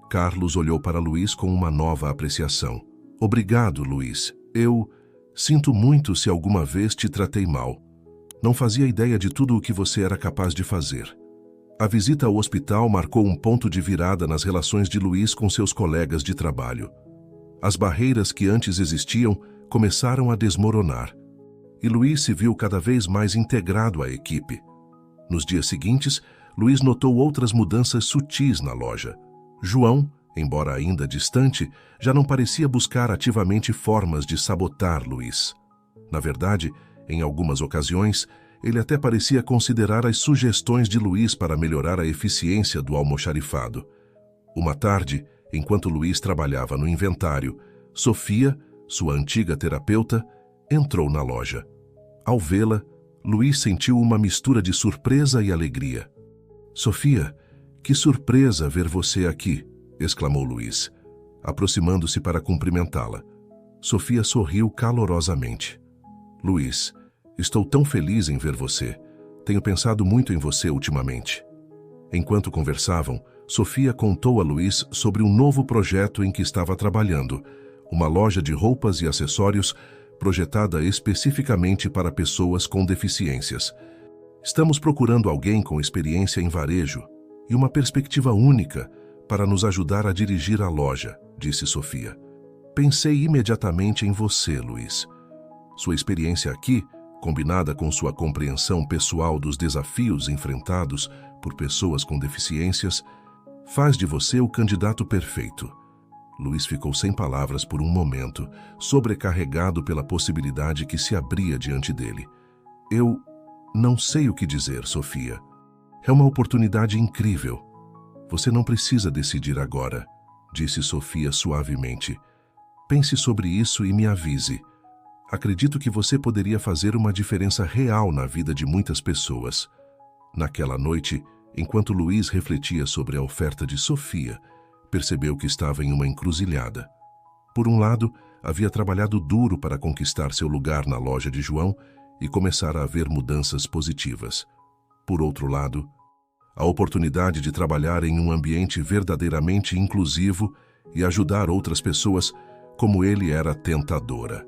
Carlos olhou para Luiz com uma nova apreciação. Obrigado, Luiz. Eu sinto muito se alguma vez te tratei mal. Não fazia ideia de tudo o que você era capaz de fazer. A visita ao hospital marcou um ponto de virada nas relações de Luiz com seus colegas de trabalho. As barreiras que antes existiam começaram a desmoronar, e Luiz se viu cada vez mais integrado à equipe. Nos dias seguintes, Luiz notou outras mudanças sutis na loja. João, embora ainda distante, já não parecia buscar ativamente formas de sabotar Luiz. Na verdade, em algumas ocasiões, ele até parecia considerar as sugestões de Luiz para melhorar a eficiência do almoxarifado. Uma tarde, enquanto Luiz trabalhava no inventário, Sofia, sua antiga terapeuta, entrou na loja. Ao vê-la, Luiz sentiu uma mistura de surpresa e alegria. "Sofia, que surpresa ver você aqui!" exclamou Luiz, aproximando-se para cumprimentá-la. Sofia sorriu calorosamente. "Luiz, estou tão feliz em ver você. Tenho pensado muito em você ultimamente." Enquanto conversavam, Sofia contou a Luiz sobre um novo projeto em que estava trabalhando, uma loja de roupas e acessórios projetada especificamente para pessoas com deficiências. "Estamos procurando alguém com experiência em varejo e uma perspectiva única para nos ajudar a dirigir a loja", disse Sofia. "Pensei imediatamente em você, Luiz. Sua experiência aqui, combinada com sua compreensão pessoal dos desafios enfrentados por pessoas com deficiências, faz de você o candidato perfeito." Luiz ficou sem palavras por um momento, sobrecarregado pela possibilidade que se abria diante dele. "Eu não sei o que dizer, Sofia. É uma oportunidade incrível. Você não precisa decidir agora", disse Sofia suavemente. "Pense sobre isso e me avise. Acredito que você poderia fazer uma diferença real na vida de muitas pessoas." Naquela noite, enquanto Luiz refletia sobre a oferta de Sofia, percebeu que estava em uma encruzilhada. Por um lado, havia trabalhado duro para conquistar seu lugar na loja de João e começar a haver mudanças positivas. Por outro lado, a oportunidade de trabalhar em um ambiente verdadeiramente inclusivo e ajudar outras pessoas como ele era tentadora.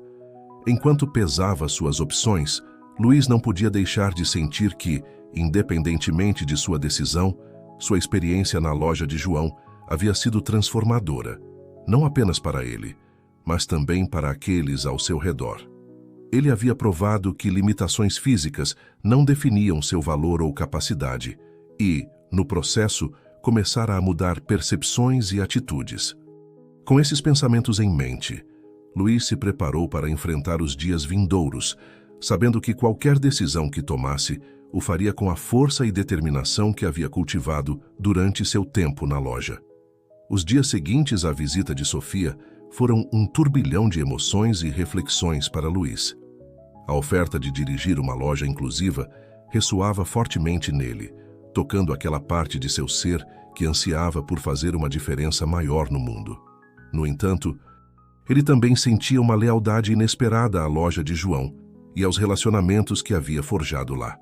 Enquanto pesava suas opções, Luiz não podia deixar de sentir que, independentemente de sua decisão, sua experiência na loja de João havia sido transformadora, não apenas para ele, mas também para aqueles ao seu redor. Ele havia provado que limitações físicas não definiam seu valor ou capacidade e, no processo, começara a mudar percepções e atitudes. Com esses pensamentos em mente, Luiz se preparou para enfrentar os dias vindouros, sabendo que qualquer decisão que tomasse o faria com a força e determinação que havia cultivado durante seu tempo na loja. Os dias seguintes à visita de Sofia foram um turbilhão de emoções e reflexões para Luiz. A oferta de dirigir uma loja inclusiva ressoava fortemente nele, tocando aquela parte de seu ser que ansiava por fazer uma diferença maior no mundo. No entanto, ele também sentia uma lealdade inesperada à loja de João e aos relacionamentos que havia forjado lá.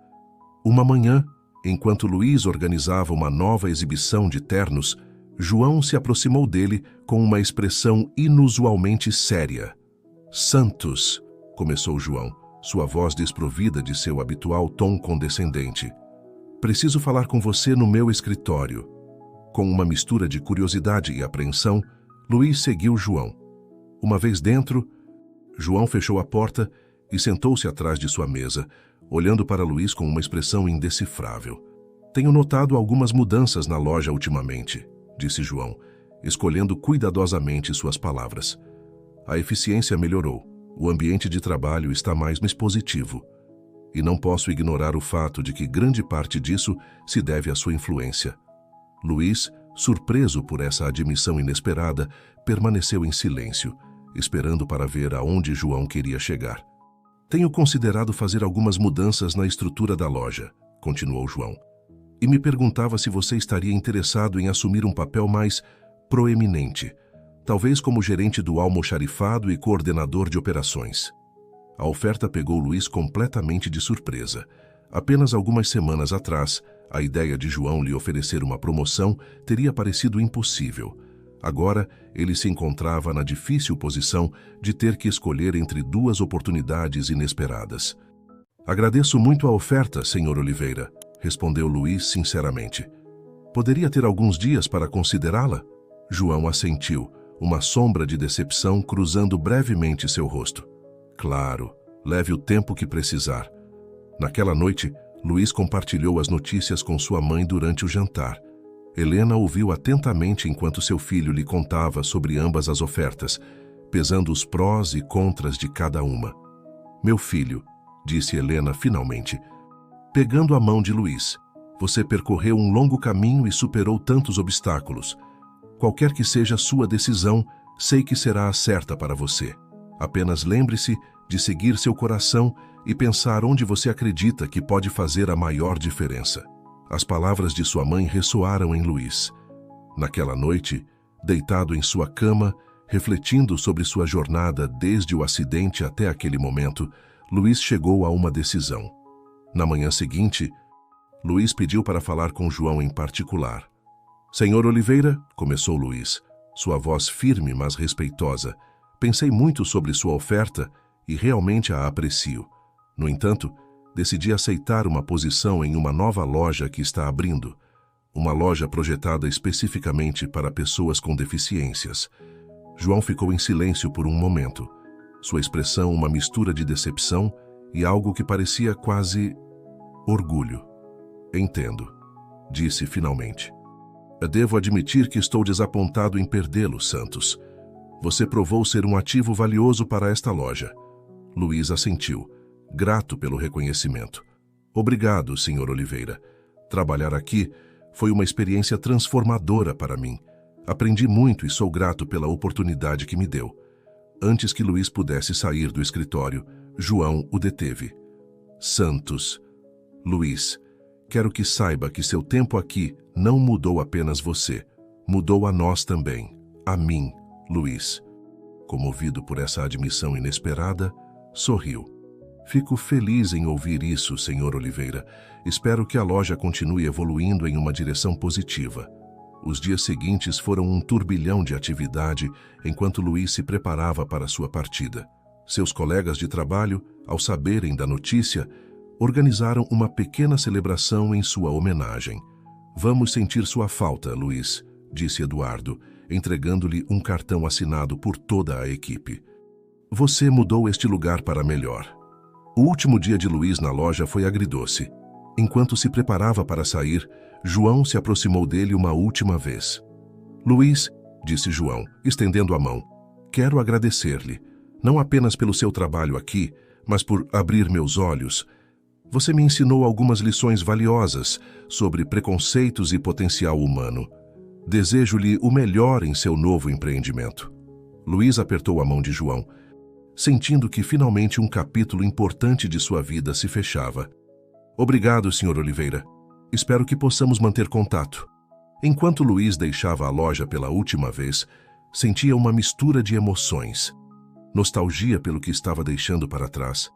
Uma manhã, enquanto Luiz organizava uma nova exibição de ternos, João se aproximou dele com uma expressão inusualmente séria. "Santos", começou João, sua voz desprovida de seu habitual tom condescendente. "Preciso falar com você no meu escritório." Com uma mistura de curiosidade e apreensão, Luiz seguiu João. Uma vez dentro, João fechou a porta e sentou-se atrás de sua mesa, olhando para Luiz com uma expressão indecifrável. "Tenho notado algumas mudanças na loja ultimamente", disse João, escolhendo cuidadosamente suas palavras. "A eficiência melhorou, o ambiente de trabalho está mais positivo. E não posso ignorar o fato de que grande parte disso se deve à sua influência." Luiz, surpreso por essa admissão inesperada, permaneceu em silêncio, esperando para ver aonde João queria chegar. "Tenho considerado fazer algumas mudanças na estrutura da loja", continuou João, "e me perguntava se você estaria interessado em assumir um papel mais proeminente, talvez como gerente do almoxarifado e coordenador de operações." A oferta pegou Luiz completamente de surpresa. Apenas algumas semanas atrás, a ideia de João lhe oferecer uma promoção teria parecido impossível. Agora, ele se encontrava na difícil posição de ter que escolher entre duas oportunidades inesperadas. "Agradeço muito a oferta, Sr. Oliveira", respondeu Luiz sinceramente. "Poderia ter alguns dias para considerá-la?" João assentiu, uma sombra de decepção cruzando brevemente seu rosto. "Claro, leve o tempo que precisar." Naquela noite, Luiz compartilhou as notícias com sua mãe durante o jantar. Helena ouviu atentamente enquanto seu filho lhe contava sobre ambas as ofertas, pesando os prós e contras de cada uma. "Meu filho", disse Helena finalmente, pegando a mão de Luiz, "você percorreu um longo caminho e superou tantos obstáculos. Qualquer que seja sua decisão, sei que será a certa para você. Apenas lembre-se de seguir seu coração e pensar onde você acredita que pode fazer a maior diferença." As palavras de sua mãe ressoaram em Luiz. Naquela noite, deitado em sua cama, refletindo sobre sua jornada desde o acidente até aquele momento, Luiz chegou a uma decisão. Na manhã seguinte, Luiz pediu para falar com João em particular. "Senhor Oliveira", começou Luiz, sua voz firme mas respeitosa, "pensei muito sobre sua oferta e realmente a aprecio. No entanto, decidi aceitar uma posição em uma nova loja que está abrindo, uma loja projetada especificamente para pessoas com deficiências." João ficou em silêncio por um momento, sua expressão uma mistura de decepção e algo que parecia quase orgulho. "Entendo", disse finalmente. "Devo admitir que estou desapontado em perdê-lo, Santos. Você provou ser um ativo valioso para esta loja." Luiz assentiu, grato pelo reconhecimento. "Obrigado, Sr. Oliveira. Trabalhar aqui foi uma experiência transformadora para mim. Aprendi muito e sou grato pela oportunidade que me deu." Antes que Luiz pudesse sair do escritório, João o deteve. "Santos, Luiz, quero que saiba que seu tempo aqui não mudou apenas você, mudou a nós também, a mim, Luiz." Comovido por essa admissão inesperada, sorriu. "Fico feliz em ouvir isso, Sr. Oliveira. Espero que a loja continue evoluindo em uma direção positiva." Os dias seguintes foram um turbilhão de atividade enquanto Luiz se preparava para sua partida. Seus colegas de trabalho, ao saberem da notícia, organizaram uma pequena celebração em sua homenagem. "Vamos sentir sua falta, Luiz", disse Eduardo, entregando-lhe um cartão assinado por toda a equipe. "Você mudou este lugar para melhor." O último dia de Luiz na loja foi agridoce. Enquanto se preparava para sair, João se aproximou dele uma última vez. "Luiz", disse João, estendendo a mão, "quero agradecer-lhe, não apenas pelo seu trabalho aqui, mas por abrir meus olhos. Você me ensinou algumas lições valiosas sobre preconceitos e potencial humano. Desejo-lhe o melhor em seu novo empreendimento." Luiz apertou a mão de João, sentindo que finalmente um capítulo importante de sua vida se fechava. "Obrigado, Sr. Oliveira. Espero que possamos manter contato." Enquanto Luiz deixava a loja pela última vez, sentia uma mistura de emoções. Nostalgia pelo que estava deixando para trás,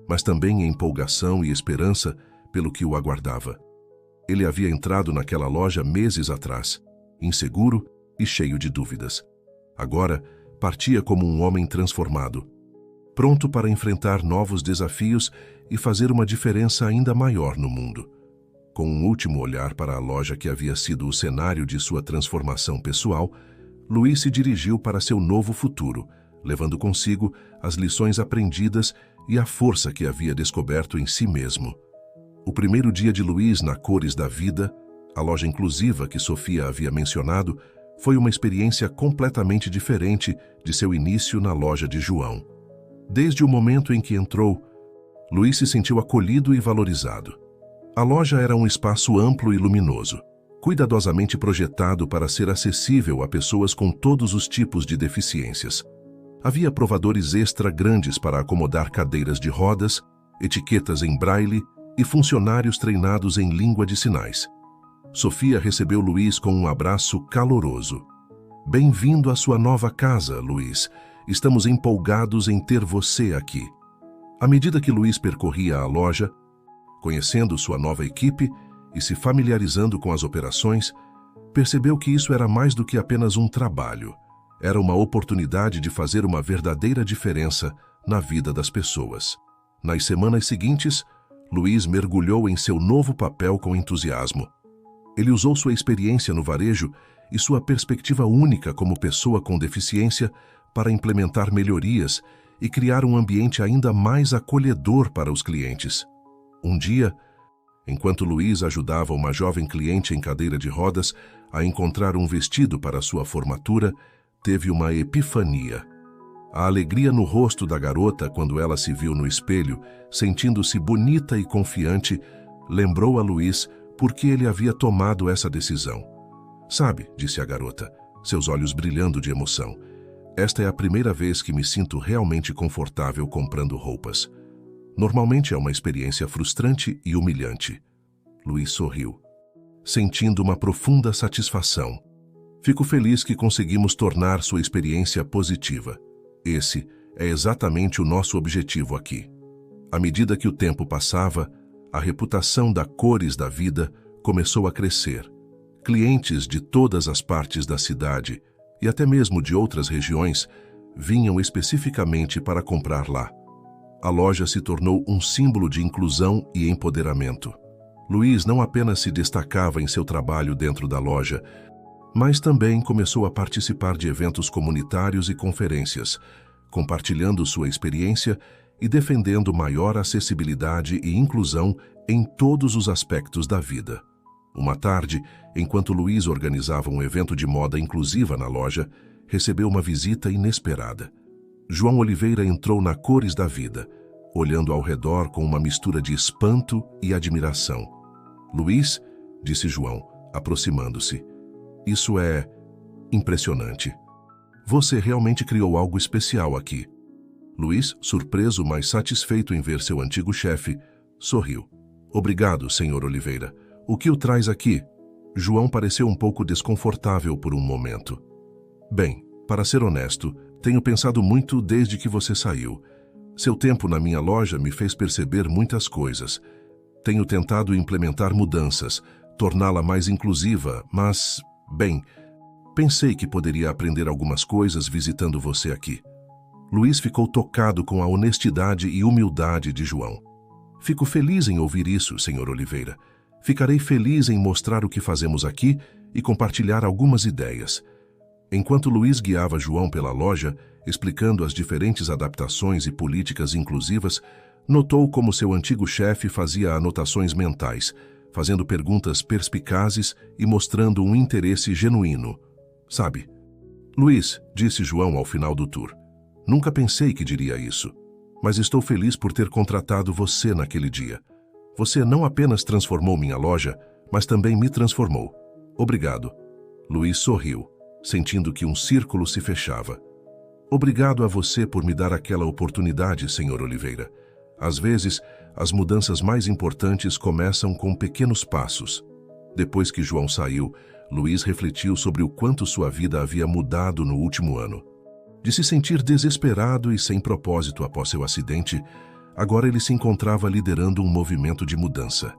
mas também empolgação e esperança pelo que o aguardava. Ele havia entrado naquela loja meses atrás, inseguro e cheio de dúvidas. Agora, partia como um homem transformado, pronto para enfrentar novos desafios e fazer uma diferença ainda maior no mundo. Com um último olhar para a loja que havia sido o cenário de sua transformação pessoal, Luiz se dirigiu para seu novo futuro, levando consigo as lições aprendidas e a força que havia descoberto em si mesmo. O primeiro dia de Luiz na Cores da Vida, a loja inclusiva que Sofia havia mencionado, foi uma experiência completamente diferente de seu início na loja de João. Desde o momento em que entrou, Luiz se sentiu acolhido e valorizado. A loja era um espaço amplo e luminoso, cuidadosamente projetado para ser acessível a pessoas com todos os tipos de deficiências. Havia provadores extra grandes para acomodar cadeiras de rodas, etiquetas em braille e funcionários treinados em língua de sinais. Sofia recebeu Luiz com um abraço caloroso. "Bem-vindo à sua nova casa, Luiz. Estamos empolgados em ter você aqui." À medida que Luiz percorria a loja, conhecendo sua nova equipe e se familiarizando com as operações, Percebeu que isso era mais do que apenas um trabalho. Era uma oportunidade de fazer uma verdadeira diferença na vida das pessoas. Nas semanas seguintes, Luiz mergulhou em seu novo papel com entusiasmo. Ele usou sua experiência no varejo e sua perspectiva única como pessoa com deficiência para implementar melhorias e criar um ambiente ainda mais acolhedor para os clientes. Um dia, enquanto Luiz ajudava uma jovem cliente em cadeira de rodas a encontrar um vestido para sua formatura, teve uma epifania. A alegria no rosto da garota quando ela se viu no espelho, sentindo-se bonita e confiante, lembrou a Luiz por que ele havia tomado essa decisão. "Sabe", disse a garota, seus olhos brilhando de emoção, "esta é a primeira vez que me sinto realmente confortável comprando roupas. Normalmente é uma experiência frustrante e humilhante." Luiz sorriu, sentindo uma profunda satisfação. "Fico feliz que conseguimos tornar sua experiência positiva. Esse é exatamente o nosso objetivo aqui." À medida que o tempo passava, a reputação da Cores da Vida começou a crescer. Clientes de todas as partes da cidade e até mesmo de outras regiões vinham especificamente para comprar lá. A loja se tornou um símbolo de inclusão e empoderamento. Luiz não apenas se destacava em seu trabalho dentro da loja, mas também começou a participar de eventos comunitários e conferências, compartilhando sua experiência e defendendo maior acessibilidade e inclusão em todos os aspectos da vida. Uma tarde, enquanto Luiz organizava um evento de moda inclusiva na loja, recebeu uma visita inesperada. João Oliveira entrou na Cores da Vida, olhando ao redor com uma mistura de espanto e admiração. "Luiz", disse João, aproximando-se, "isso é impressionante. Você realmente criou algo especial aqui." Luiz, surpreso, mas satisfeito em ver seu antigo chefe, sorriu. "Obrigado, Sr. Oliveira. O que o traz aqui?" João pareceu um pouco desconfortável por um momento. "Bem, para ser honesto, tenho pensado muito desde que você saiu. Seu tempo na minha loja me fez perceber muitas coisas. Tenho tentado implementar mudanças, torná-la mais inclusiva, mas, bem, pensei que poderia aprender algumas coisas visitando você aqui." Luiz ficou tocado com a honestidade e humildade de João. "Fico feliz em ouvir isso, Sr. Oliveira. Ficarei feliz em mostrar o que fazemos aqui e compartilhar algumas ideias." Enquanto Luiz guiava João pela loja, explicando as diferentes adaptações e políticas inclusivas, notou como seu antigo chefe fazia anotações mentais, fazendo perguntas perspicazes e mostrando um interesse genuíno. "Sabe, Luiz", disse João ao final do tour, "nunca pensei que diria isso, mas estou feliz por ter contratado você naquele dia. Você não apenas transformou minha loja, mas também me transformou. Obrigado." Luiz sorriu, sentindo que um círculo se fechava. "Obrigado a você por me dar aquela oportunidade, Sr. Oliveira. Às vezes, as mudanças mais importantes começam com pequenos passos." Depois que João saiu, Luiz refletiu sobre o quanto sua vida havia mudado no último ano. De se sentir desesperado e sem propósito após seu acidente, agora ele se encontrava liderando um movimento de mudança,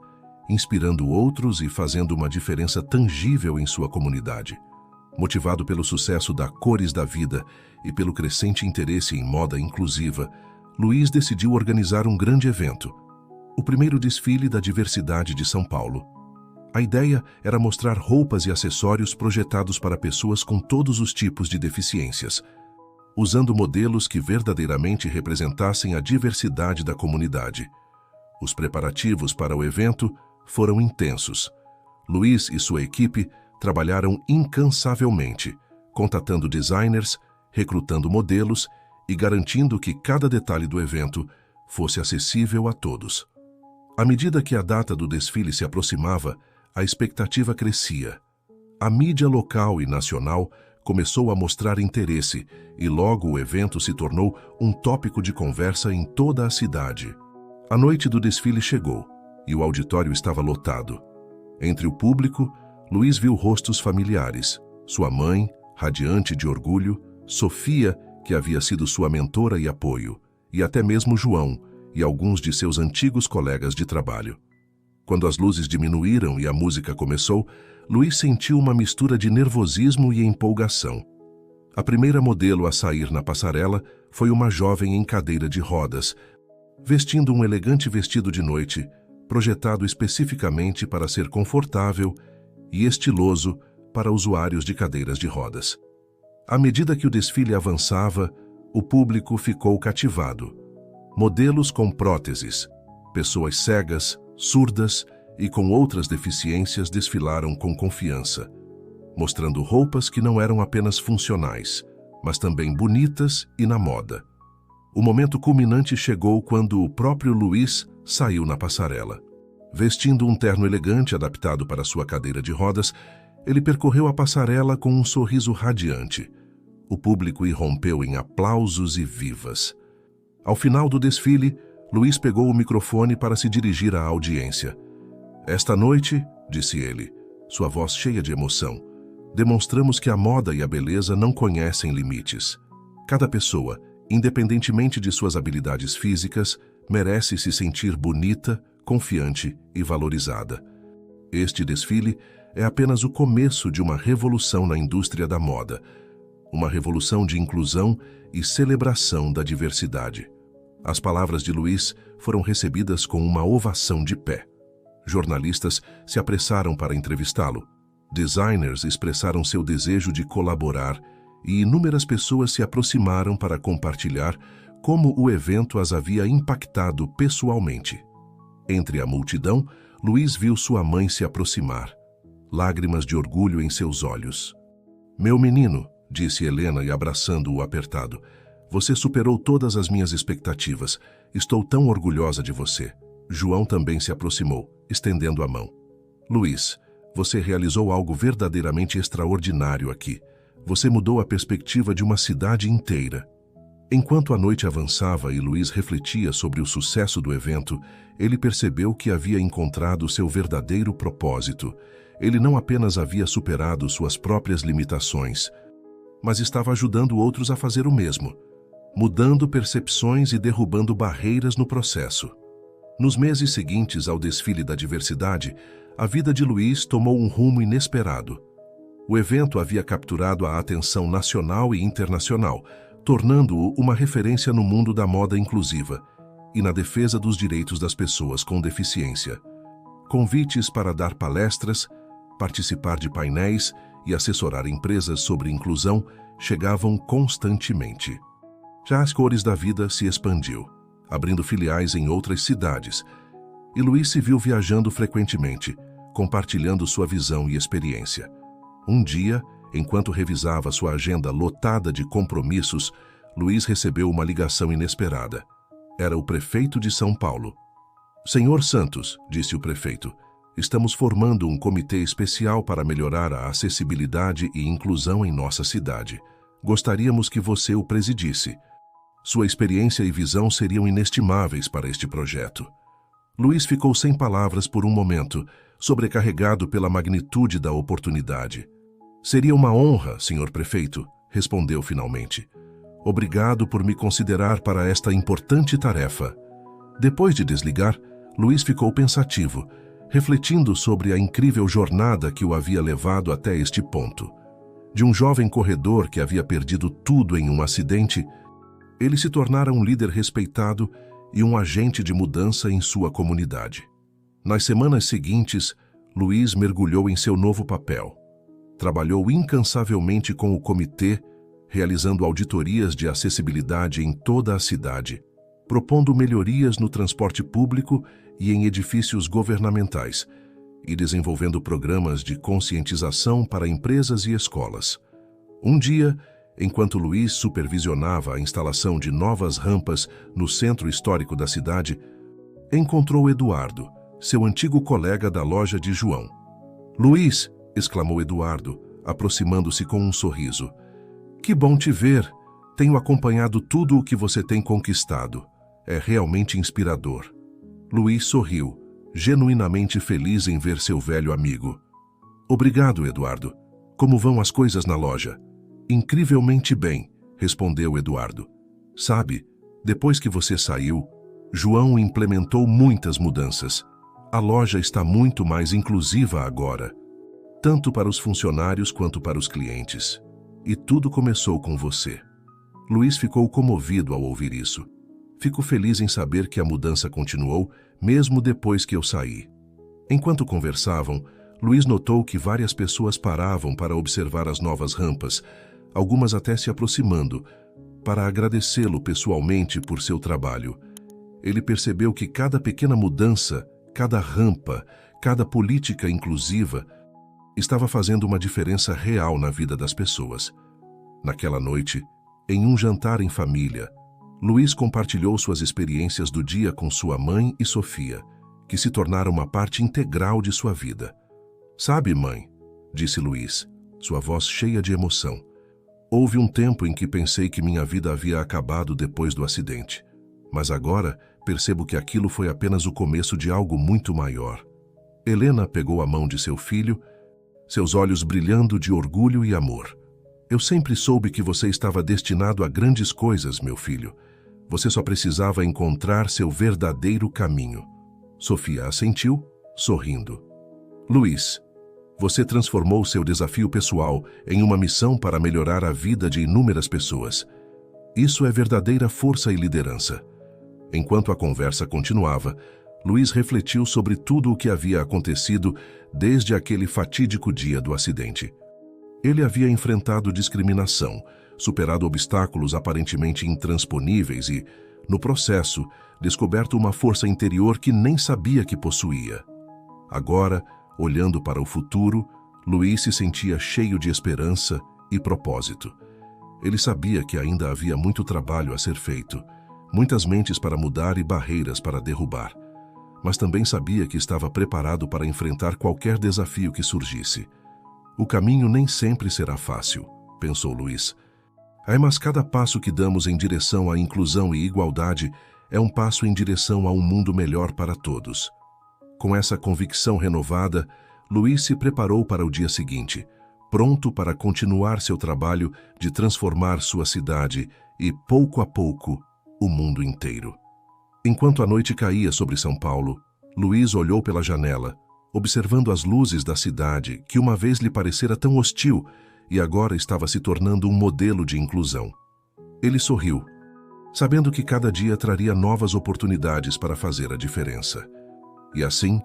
inspirando outros e fazendo uma diferença tangível em sua comunidade. Motivado pelo sucesso da Cores da Vida e pelo crescente interesse em moda inclusiva, Luiz decidiu organizar um grande evento, o primeiro desfile da diversidade de São Paulo. A ideia era mostrar roupas e acessórios projetados para pessoas com todos os tipos de deficiências, usando modelos que verdadeiramente representassem a diversidade da comunidade. Os preparativos para o evento foram intensos. Luiz e sua equipe trabalharam incansavelmente, contatando designers, recrutando modelos e garantindo que cada detalhe do evento fosse acessível a todos. À medida que a data do desfile se aproximava, a expectativa crescia. A mídia local e nacional começou a mostrar interesse e logo o evento se tornou um tópico de conversa em toda a cidade. A noite do desfile chegou e o auditório estava lotado. Entre o público, Luiz viu rostos familiares, sua mãe, radiante de orgulho, Sofia, que havia sido sua mentora e apoio, e até mesmo João e alguns de seus antigos colegas de trabalho. Quando as luzes diminuíram e a música começou, Luiz sentiu uma mistura de nervosismo e empolgação. A primeira modelo a sair na passarela foi uma jovem em cadeira de rodas, vestindo um elegante vestido de noite, projetado especificamente para ser confortável e estiloso para usuários de cadeiras de rodas. À medida que o desfile avançava, o público ficou cativado. Modelos com próteses, pessoas cegas, surdas e com outras deficiências desfilaram com confiança, mostrando roupas que não eram apenas funcionais, mas também bonitas e na moda. O momento culminante chegou quando o próprio Luiz saiu na passarela. Vestindo um terno elegante adaptado para sua cadeira de rodas, ele percorreu a passarela com um sorriso radiante. O público irrompeu em aplausos e vivas. Ao final do desfile, Luiz pegou o microfone para se dirigir à audiência. Esta noite, disse ele, sua voz cheia de emoção, demonstramos que a moda e a beleza não conhecem limites. Cada pessoa, independentemente de suas habilidades físicas, merece se sentir bonita, confiante e valorizada. Este desfile é apenas o começo de uma revolução na indústria da moda, uma revolução de inclusão e celebração da diversidade. As palavras de Luiz foram recebidas com uma ovação de pé. Jornalistas se apressaram para entrevistá-lo. Designers expressaram seu desejo de colaborar e inúmeras pessoas se aproximaram para compartilhar como o evento as havia impactado pessoalmente. Entre a multidão, Luiz viu sua mãe se aproximar, lágrimas de orgulho em seus olhos. "Meu menino", disse Helena e abraçando-o apertado, "você superou todas as minhas expectativas. Estou tão orgulhosa de você." João também se aproximou, estendendo a mão. "Luiz, você realizou algo verdadeiramente extraordinário aqui. Você mudou a perspectiva de uma cidade inteira." Enquanto a noite avançava e Luiz refletia sobre o sucesso do evento, ele percebeu que havia encontrado seu verdadeiro propósito. Ele não apenas havia superado suas próprias limitações, mas estava ajudando outros a fazer o mesmo, mudando percepções e derrubando barreiras no processo. Nos meses seguintes ao desfile da diversidade, a vida de Luiz tomou um rumo inesperado. O evento havia capturado a atenção nacional e internacional, tornando-o uma referência no mundo da moda inclusiva e na defesa dos direitos das pessoas com deficiência. Convites para dar palestras, participar de painéis e assessorar empresas sobre inclusão chegavam constantemente. Já as Cores da Vida se expandiu, abrindo filiais em outras cidades, e Luiz se viu viajando frequentemente, compartilhando sua visão e experiência. Um dia, enquanto revisava sua agenda lotada de compromissos, Luiz recebeu uma ligação inesperada. Era o prefeito de São Paulo. "Senhor Santos", disse o prefeito, "estamos formando um comitê especial para melhorar a acessibilidade e inclusão em nossa cidade. Gostaríamos que você o presidisse. Sua experiência e visão seriam inestimáveis para este projeto." Luiz ficou sem palavras por um momento, sobrecarregado pela magnitude da oportunidade. "Seria uma honra, senhor prefeito", respondeu finalmente. "Obrigado por me considerar para esta importante tarefa." Depois de desligar, Luiz ficou pensativo, refletindo sobre a incrível jornada que o havia levado até este ponto. De um jovem corredor que havia perdido tudo em um acidente, ele se tornara um líder respeitado e um agente de mudança em sua comunidade. Nas semanas seguintes, Luiz mergulhou em seu novo papel. Trabalhou incansavelmente com o comitê, realizando auditorias de acessibilidade em toda a cidade, propondo melhorias no transporte público e em edifícios governamentais, e desenvolvendo programas de conscientização para empresas e escolas. Um dia, enquanto Luiz supervisionava a instalação de novas rampas no centro histórico da cidade, encontrou Eduardo, seu antigo colega da loja de João. "Luiz", exclamou Eduardo, aproximando-se com um sorriso, "que bom te ver. Tenho acompanhado tudo o que você tem conquistado. É realmente inspirador." Luiz sorriu, genuinamente feliz em ver seu velho amigo. "Obrigado, Eduardo. Como vão as coisas na loja?" "Incrivelmente bem", respondeu Eduardo. "Sabe, depois que você saiu, João implementou muitas mudanças. A loja está muito mais inclusiva agora, tanto para os funcionários quanto para os clientes. E tudo começou com você. Luiz ficou comovido ao ouvir isso. Fico feliz em saber que a mudança continuou, mesmo depois que eu saí. Enquanto conversavam, Luiz notou que várias pessoas paravam para observar as novas rampas, algumas até se aproximando, para agradecê-lo pessoalmente por seu trabalho. Ele percebeu que cada pequena mudança, cada rampa, cada política inclusiva, estava fazendo uma diferença real na vida das pessoas. Naquela noite, em um jantar em família, Luiz compartilhou suas experiências do dia com sua mãe e Sofia, que se tornaram uma parte integral de sua vida. "Sabe, mãe", disse Luiz, sua voz cheia de emoção, "houve um tempo em que pensei que minha vida havia acabado depois do acidente, mas agora percebo que aquilo foi apenas o começo de algo muito maior." Helena pegou a mão de seu filho, seus olhos brilhando de orgulho e amor. "Eu sempre soube que você estava destinado a grandes coisas, meu filho. Você só precisava encontrar seu verdadeiro caminho." Sofia assentiu, sorrindo. "Luiz, você transformou seu desafio pessoal em uma missão para melhorar a vida de inúmeras pessoas. Isso é verdadeira força e liderança." Enquanto a conversa continuava, Luiz refletiu sobre tudo o que havia acontecido desde aquele fatídico dia do acidente. Ele havia enfrentado discriminação, superado obstáculos aparentemente intransponíveis e, no processo, descoberto uma força interior que nem sabia que possuía. Agora, olhando para o futuro, Luiz se sentia cheio de esperança e propósito. Ele sabia que ainda havia muito trabalho a ser feito, muitas mentes para mudar e barreiras para derrubar, mas também sabia que estava preparado para enfrentar qualquer desafio que surgisse. "O caminho nem sempre será fácil", pensou Luiz. Mas cada passo que damos em direção à inclusão e igualdade é um passo em direção a um mundo melhor para todos. Com essa convicção renovada, Luiz se preparou para o dia seguinte, pronto para continuar seu trabalho de transformar sua cidade e, pouco a pouco, o mundo inteiro. Enquanto a noite caía sobre São Paulo, Luiz olhou pela janela, observando as luzes da cidade que uma vez lhe parecera tão hostil e agora estava se tornando um modelo de inclusão. Ele sorriu, sabendo que cada dia traria novas oportunidades para fazer a diferença. E assim,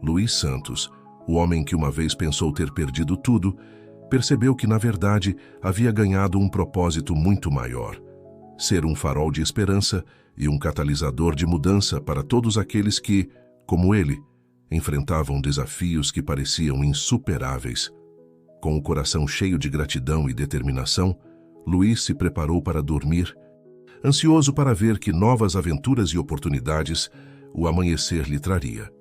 Luiz Santos, o homem que uma vez pensou ter perdido tudo, percebeu que, na verdade, havia ganhado um propósito muito maior: ser um farol de esperança e um catalisador de mudança para todos aqueles que, como ele, enfrentavam desafios que pareciam insuperáveis. Com o coração cheio de gratidão e determinação, Luiz se preparou para dormir, ansioso para ver que novas aventuras e oportunidades o amanhecer lhe traria.